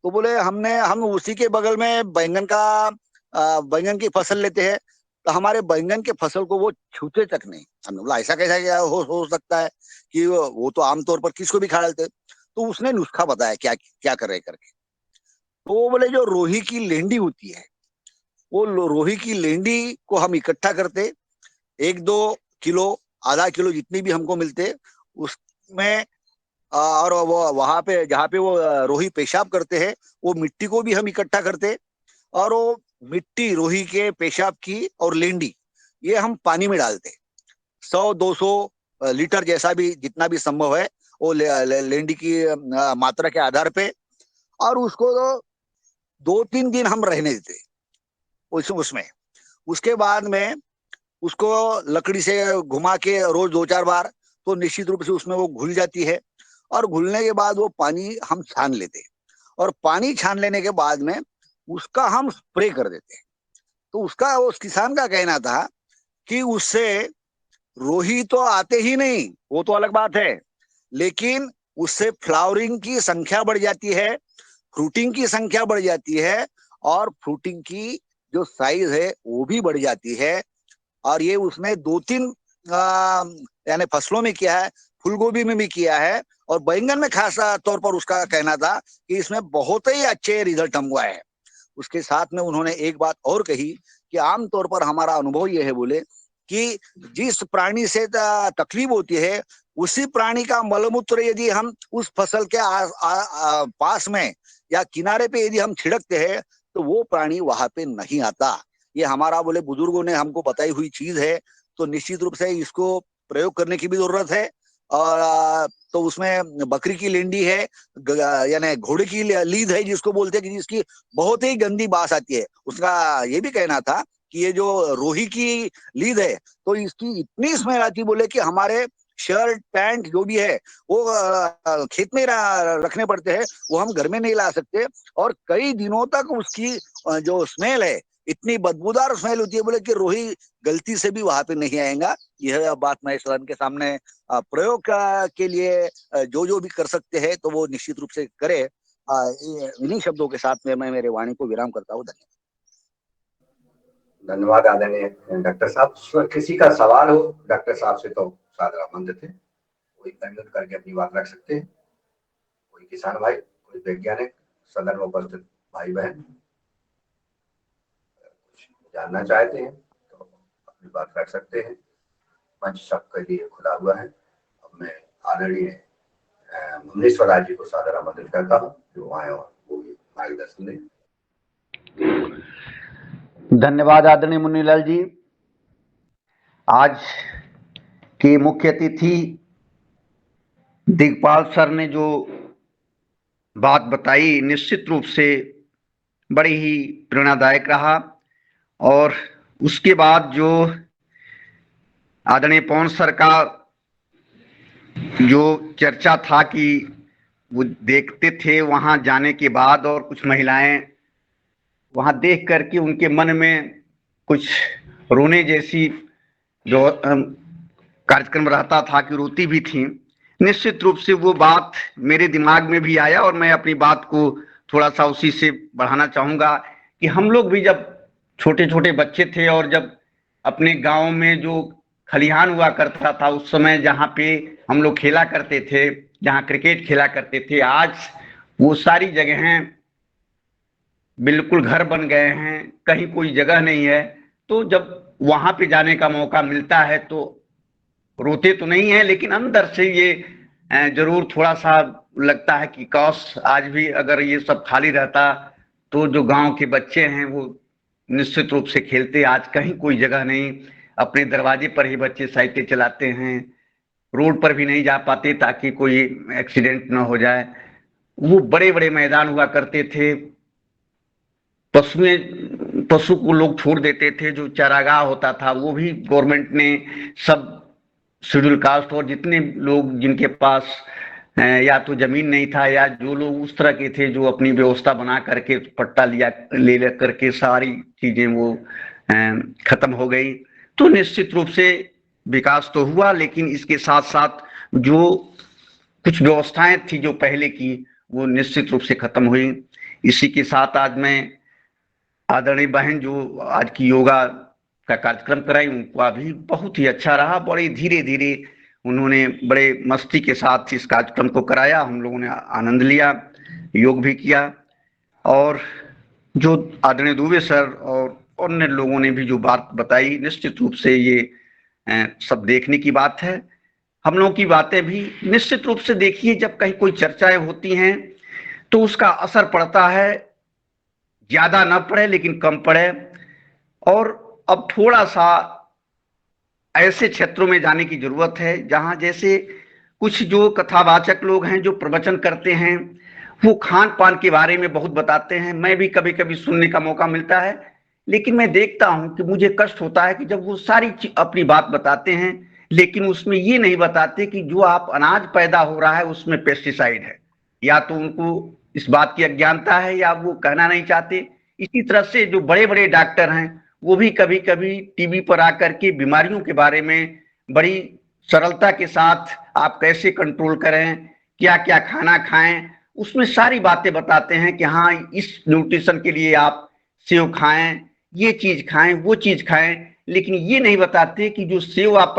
तो बोले हम उसी के बगल में बैंगन की फसल लेते हैं, तो हमारे बैंगन के फसल को वो छूते तक नहीं। हमने बोला ऐसा कैसा क्या हो सकता है कि वो तो आमतौर पर किसको भी खा डालते। तो उसने नुस्खा बताया क्या क्या करे करके। तो वो बोले जो रोही की लेंडी होती है, वो रोही की लेंडी को हम इकट्ठा करते, 1-2 किलो, आधा किलो, जितनी भी हमको मिलते उसमें, और वो वहां पे जहाँ पे वो रोही पेशाब करते हैं, वो मिट्टी को भी हम इकट्ठा करते, और वो मिट्टी रोही के पेशाब की और लेंडी ये हम पानी में डालते, 100-200 लीटर जैसा भी, जितना भी संभव है, वो लेंडी की मात्रा के आधार पे, और उसको 2-3 दिन हम रहने देते उसमें। उसके बाद में उसको लकड़ी से घुमा के रोज 2-4 बार, तो निश्चित रूप से उसमें वो घुल जाती है। और घुलने के बाद वो पानी हम छान लेते, और पानी छान लेने के बाद में उसका हम स्प्रे कर देते। तो उस किसान का कहना था कि उससे रोही तो आते ही नहीं, वो तो अलग बात है, लेकिन उससे फ्लावरिंग की संख्या बढ़ जाती है, फ्रूटिंग की संख्या बढ़ जाती है, और फ्रूटिंग की जो साइज है वो भी बढ़ जाती है। और ये उसने 2-3 यानी फसलों में किया है, फूलगोभी में भी किया है, और बैंगन में खास तौर पर उसका कहना था कि इसमें बहुत ही अच्छे रिजल्ट हमको आए हैं। उसके साथ में उन्होंने एक बात और कही कि आमतौर पर हमारा अनुभव यह है, बोले कि जिस प्राणी से तकलीफ होती है, उसी प्राणी का मलमूत्र यदि हम उस फसल के पास में या किनारे पे यदि हम छिड़कते हैं, तो वो प्राणी वहां पे नहीं आता। ये हमारा बोले बुजुर्गों ने हमको बताई हुई चीज है। तो निश्चित रूप से इसको प्रयोग करने की भी जरूरत है। और तो उसमें बकरी की लेंडी है, यानी घोड़े की लीद है जिसको बोलते हैं, कि जिसकी बहुत ही गंदी बास आती है। उसका ये भी कहना था कि ये जो रोही की लीद है, तो इसकी इतनी स्मेल आती, बोले कि हमारे शर्ट पैंट जो भी है वो खेत में रखने पड़ते हैं, वो हम घर में नहीं ला सकते, और कई दिनों तक उसकी जो स्मेल है, इतनी बदबूदार स्मेल होती है, बोले कि रोही गलती से भी वहां पे नहीं आएगा। यह बात मैं सदन के सामने प्रयोग के लिए जो भी कर सकते हैं तो वो निश्चित रूप से करे। इन्हीं शब्दों के साथ में मैं मेरे वाणी को विराम करता हूँ। धन्यवाद। धन्यवाद आदरणीय डॉक्टर साहब। किसी का सवाल हो डॉक्टर साहब से तो सादर आमंत्रित थे, कोई अनम्यूट करके अपनी बात रख सकते हैं। कोई किसान भाई, कोई वैज्ञानिक, सदन में उपस्थित भाई बहन कुछ जानना चाहते हैं तो अपनी बात रख सकते हैं। मंच सबके लिए खुला हुआ है। अब मैं आदरणीय मुनीश्वर राज जी को सादर आमंत्रित करता हूँ, जो आए और वो भी मार्गदर्शन दें। धन्यवाद आदरणीय मुनीलाल जी। आज के मुख्य अतिथि दिगपाल सर ने जो बात बताई निश्चित रूप से बड़ी ही प्रेरणादायक रहा। और उसके बाद जो आदरणीय पवन सर का जो चर्चा था कि वो देखते थे वहां जाने के बाद, और कुछ महिलाएं वहां देख करके उनके मन में कुछ रोने जैसी जो कार्यक्रम रहता था कि रोती भी थी। निश्चित रूप से वो बात मेरे दिमाग में भी आया और मैं अपनी बात को थोड़ा सा उसी से बढ़ाना चाहूंगा कि हम लोग भी जब छोटे छोटे बच्चे थे और जब अपने गांव में जो खलिहान हुआ करता था उस समय जहाँ पे हम लोग खेला करते थे, जहाँ क्रिकेट खेला करते थे, आज वो सारी जगहें बिल्कुल घर बन गए हैं, कहीं कोई जगह नहीं है। तो जब वहां पे जाने का मौका मिलता है तो रोते तो नहीं है, लेकिन अंदर से ये जरूर थोड़ा सा लगता है कि काश आज भी अगर ये सब खाली रहता तो जो गांव के बच्चे हैं वो निश्चित रूप से खेलते। आज कहीं कोई जगह नहीं, अपने दरवाजे पर ही बच्चे साइकिल चलाते हैं, रोड पर भी नहीं जा पाते ताकि कोई एक्सीडेंट ना हो जाए। वो बड़े बड़े मैदान हुआ करते थे, पशु को लोग छोड़ देते थे, जो चारागाह होता था वो भी गवर्नमेंट ने सब शेड्यूल कास्ट और जितने लोग जिनके पास या तो जमीन नहीं था या जो लोग उस तरह के थे जो अपनी व्यवस्था बना करके पट्टा ले करके सारी चीजें वो खत्म हो गई। तो निश्चित रूप से विकास तो हुआ, लेकिन इसके साथ साथ जो कुछ व्यवस्थाएं थी जो पहले की वो निश्चित रूप से खत्म हुई। इसी के साथ आज मैं आदरणीय बहन जो आज की योगा का कार्यक्रम कराई उनका भी बहुत ही अच्छा रहा। बड़े धीरे धीरे उन्होंने बड़े मस्ती के साथ इस कार्यक्रम को कराया, हम लोगों ने आनंद लिया, योग भी किया। और जो आदरणीय दुबे सर और अन्य लोगों ने भी जो बात बताई, निश्चित रूप से ये सब देखने की बात है। हम लोगों की बातें भी निश्चित रूप से देखिए, जब कहीं कोई चर्चाएं होती हैं तो उसका असर पड़ता है, ज्यादा ना पड़े लेकिन कम पड़े। और अब थोड़ा सा ऐसे क्षेत्रों में जाने की जरूरत है जहां जैसे कुछ जो कथावाचक लोग हैं जो प्रवचन करते हैं वो खान पान के बारे में बहुत बताते हैं। मैं भी कभी कभी सुनने का मौका मिलता है, लेकिन मैं देखता हूं कि मुझे कष्ट होता है कि जब वो सारी अपनी बात बताते हैं लेकिन उसमें ये नहीं बताते कि जो आप अनाज पैदा हो रहा है उसमें पेस्टिसाइड है। या तो उनको इस बात की अज्ञानता है या वो कहना नहीं चाहते। इसी तरह से जो बड़े बड़े डॉक्टर हैं वो भी कभी कभी टीवी पर आकर के बीमारियों के बारे में बड़ी सरलता के साथ आप कैसे कंट्रोल करें, क्या क्या खाना खाएं, उसमें सारी बातें बताते हैं कि हाँ इस न्यूट्रिशन के लिए आप सेव खाएं, ये चीज खाएं, वो चीज खाएं। लेकिन ये नहीं बताते कि जो सेव आप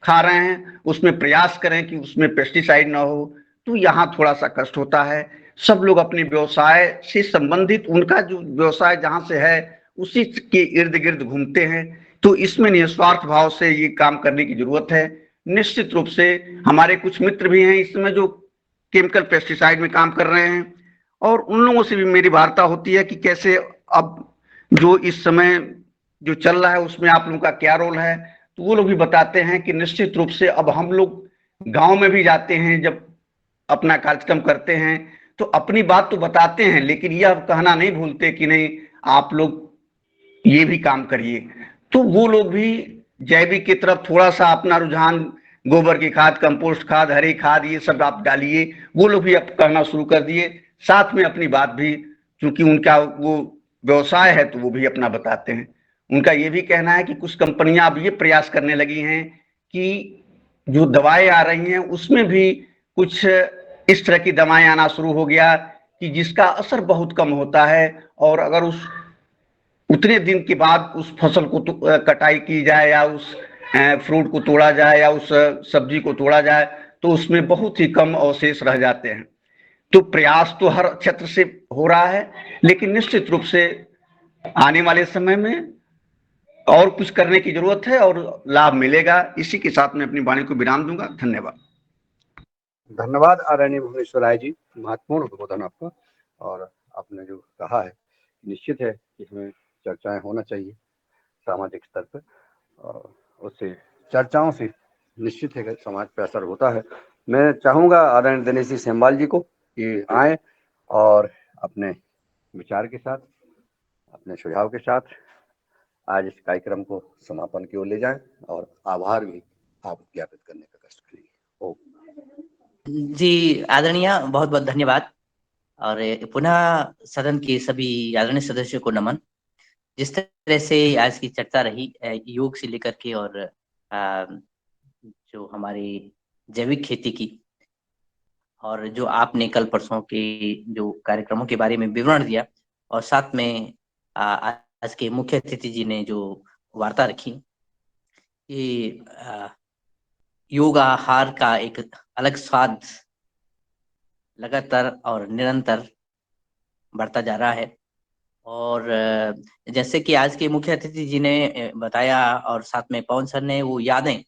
खा रहे हैं उसमें प्रयास करें कि उसमें पेस्टिसाइड ना हो। तो यहाँ थोड़ा सा कष्ट होता है। सब लोग अपने व्यवसाय से संबंधित उनका जो व्यवसाय जहां से है उसी के इर्द गिर्द घूमते हैं। तो इसमें निस्वार्थ भाव से ये काम करने की जरूरत है। निश्चित रूप से हमारे कुछ मित्र भी हैं इसमें जो केमिकल पेस्टिसाइड में काम कर रहे हैं, और उन लोगों से भी मेरी वार्ता होती है कि कैसे अब जो इस समय जो चल रहा है उसमें आप लोगों का क्या रोल है। तो वो लोग भी बताते हैं कि निश्चित रूप से अब हम लोग गांव में भी जाते हैं, जब अपना कार्यक्रम करते हैं तो अपनी बात तो बताते हैं, लेकिन यह कहना नहीं भूलते कि नहीं आप लोग ये भी काम करिए। तो वो लोग भी जैविक की तरफ थोड़ा सा अपना रुझान, गोबर की खाद, कंपोस्ट खाद, हरी खाद, ये सब आप डालिए, वो लोग भी अब करना शुरू कर दिए। साथ में अपनी बात भी, क्योंकि उनका वो व्यवसाय है तो वो भी अपना बताते हैं। उनका ये भी कहना है कि कुछ कंपनियां अब ये प्रयास करने लगी हैं कि जो दवाएं आ रही हैं उसमें भी कुछ इस तरह की दवाएं आना शुरू हो गया कि जिसका असर बहुत कम होता है, और अगर उस उतने दिन के बाद उस फसल को कटाई की जाए या उस फ्रूट को तोड़ा जाए या उस सब्जी को तोड़ा जाए तो उसमें बहुत ही कम अवशेष रह जाते हैं। तो प्रयास तो हर क्षेत्र से हो रहा है, लेकिन निश्चित रूप से आने वाले समय में और कुछ करने की जरूरत है और लाभ मिलेगा। इसी के साथ मैं अपनी वाणी को विराम दूंगा। धन्यवाद। धन्यवाद आदरणीय भुवनेश्वर राय जी, महत्वपूर्ण उद्बोधन आपका। और आपने जो कहा है निश्चित है कि हमें चर्चाएं होना चाहिए सामाजिक स्तर पर, और उससे चर्चाओं से निश्चित है कि समाज पे असर होता है। मैं चाहूंगा आदरणीय दिनेश जी सेमवाल जी को कि आए और अपने विचार के साथ, अपने सुझाव के साथ आज इस कार्यक्रम को समापन की ओर ले जाएं और आभार भी आप ज्ञापित करने का कष्ट करेंगे। ओम। जी आदरणीय, बहुत बहुत धन्यवाद। और पुनः सदन के सभी आदरणीय सदस्यों को नमन। जिस तरह से आज की चर्चा रही योग से लेकर के और जो हमारे जैविक खेती की, और जो आपने कल परसों के जो कार्यक्रमों के बारे में विवरण दिया, और साथ में आज के मुख्य अतिथि जी ने जो वार्ता रखी, ये योग आहार का एक अलग स्वाद लगातार और निरंतर बढ़ता जा रहा है। और जैसे कि आज के मुख्य अतिथि जी ने बताया और साथ में पवन सर ने वो यादें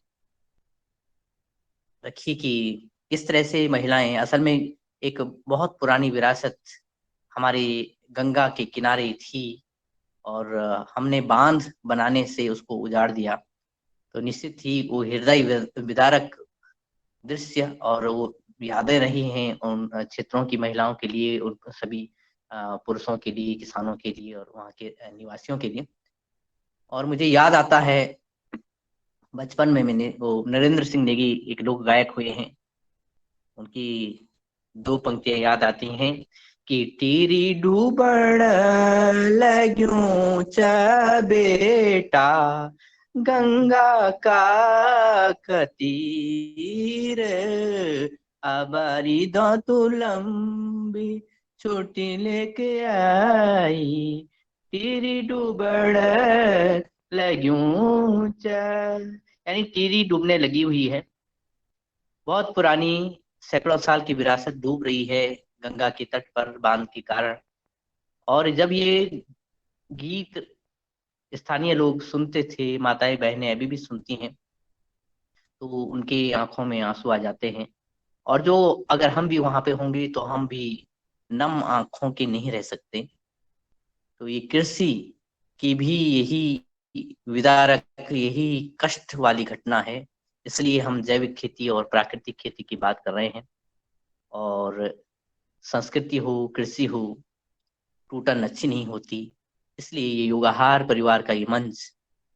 रखी कि किस तरह से महिलाएं असल में एक बहुत पुरानी विरासत हमारी गंगा के किनारे थी, और हमने बांध बनाने से उसको उजाड़ दिया। तो निश्चित ही वो हृदय विदारक दृश्य और वो यादें रही हैं उन क्षेत्रों की महिलाओं के लिए, उन सभी पुरुषों के लिए, किसानों के लिए और वहाँ के निवासियों के लिए। और मुझे याद आता है बचपन में मैंने वो नरेंद्र सिंह नेगी एक लोक गायक हुए हैं, उनकी दो पंक्तियां याद आती हैं कि तेरी डूबड़ लग्यूं च बेटा गंगा का कतीर, अबारी दो तू लंबी छोटी लेके आई, तेरी डूबड़ लग्यूं च, यानी तेरी डूबने लगी हुई है। बहुत पुरानी सैकड़ों साल की विरासत डूब रही है गंगा के तट पर बांध के कारण। और जब ये गीत स्थानीय लोग सुनते थे, माताएं बहनें अभी भी सुनती हैं, तो उनकी आंखों में आंसू आ जाते हैं। और जो अगर हम भी वहां पे होंगे तो हम भी नम आंखों के नहीं रह सकते। तो ये कृषि की भी यही विदारक, यही कष्ट वाली घटना है। इसलिए हम जैविक खेती और प्राकृतिक खेती की बात कर रहे हैं। और संस्कृति हो, कृषि हो, टूटन अच्छी नहीं होती। इसलिए ये योगाहार परिवार का ये मंच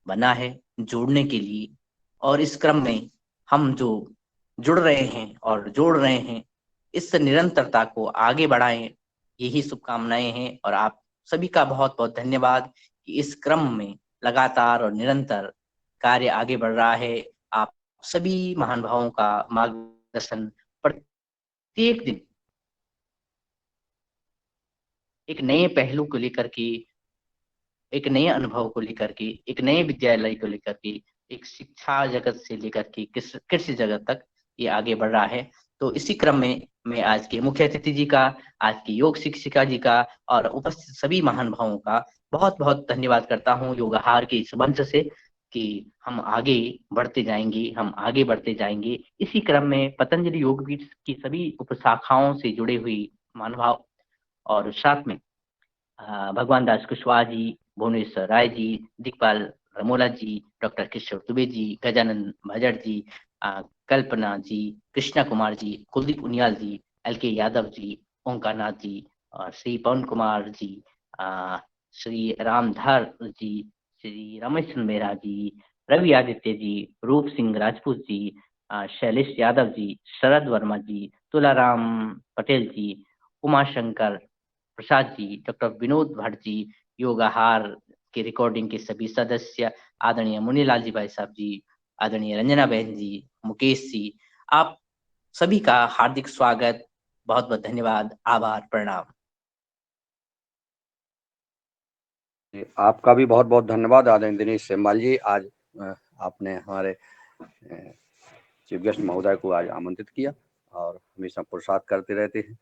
बना है जोड़ने के लिए। और इस क्रम में हम जो जुड़ रहे हैं और जोड़ रहे हैं, इस निरंतरता को आगे बढ़ाएं, यही शुभकामनाएं हैं। और आप सभी का बहुत बहुत धन्यवाद कि इस क्रम में लगातार और निरंतर कार्य आगे बढ़ रहा है। आप सभी महानुभावों का मार्गदर्शन प्रत्येक दिन एक नए पहलू को लेकर के, एक नए अनुभव को लेकर के, एक नए विद्यालय को लेकर के, एक शिक्षा जगत से लेकर के कृषि जगत तक ये आगे बढ़ रहा है। तो इसी क्रम में मैं आज के मुख्य अतिथि जी का, आज की योग शिक्षिका जी का और उपस्थित सभी महानुभावों का बहुत बहुत धन्यवाद करता हूँ योगाहार के इस मंच से कि हम आगे बढ़ते जाएंगे, हम आगे बढ़ते जाएंगे। इसी क्रम में पतंजलि योगपीठ की सभी उपशाखाओं से जुड़े हुए महानुभाव और साथ में भगवान दास कुशवाहा जी, भुवनेश्वर राय जी, दिक्पाल रमोला जी, डॉक्टर किशोर दुबे जी, गजानंद भजड़ जी, कल्पना जी, कृष्णा कुमार जी, कुलदीप उनियाल जी, LK यादव जी, ओंकार नाथ जी, और श्री पवन कुमार जी, श्री रामधार जी, श्री रमेश मेहरा जी, रवि आदित्य जी, रूप सिंह राजपूत जी, शैलेश यादव जी, शरद वर्मा जी, तुलाराम पटेल जी, उमाशंकर प्रसाद जी, डॉक्टर विनोद भट्ट जी, योगाहार के रिकॉर्डिंग के सभी सदस्य, आदरणीय मुनीलाल जी भाई साहब जी, आदरणीय रंजना बहन जी, मुकेश जी, आप सभी का हार्दिक स्वागत, बहुत बहुत धन्यवाद, आभार, प्रणाम। आपका भी बहुत बहुत धन्यवाद आदरणीय दिनेश सेमवाल जी। आज आपने हमारे चीफ गेस्ट महोदय को आज आमंत्रित किया और हमेशा पुरुषार्थ करते रहते हैं,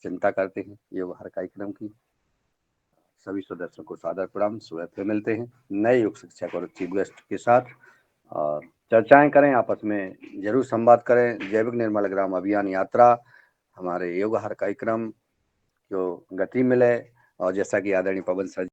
चिंता करते हैं योगाहार कार्यक्रम की। सभी सदस्यों को सादर प्रणाम। सुबह फिर मिलते हैं नए योग शिक्षक और चीफ गेस्ट के साथ, और चर्चाएं करें, आपस में जरूर संवाद करें। जैविक निर्मल ग्राम अभियान यात्रा, हमारे योगाहार कार्यक्रम को गति मिले। और जैसा कि आदरणीय पवन सर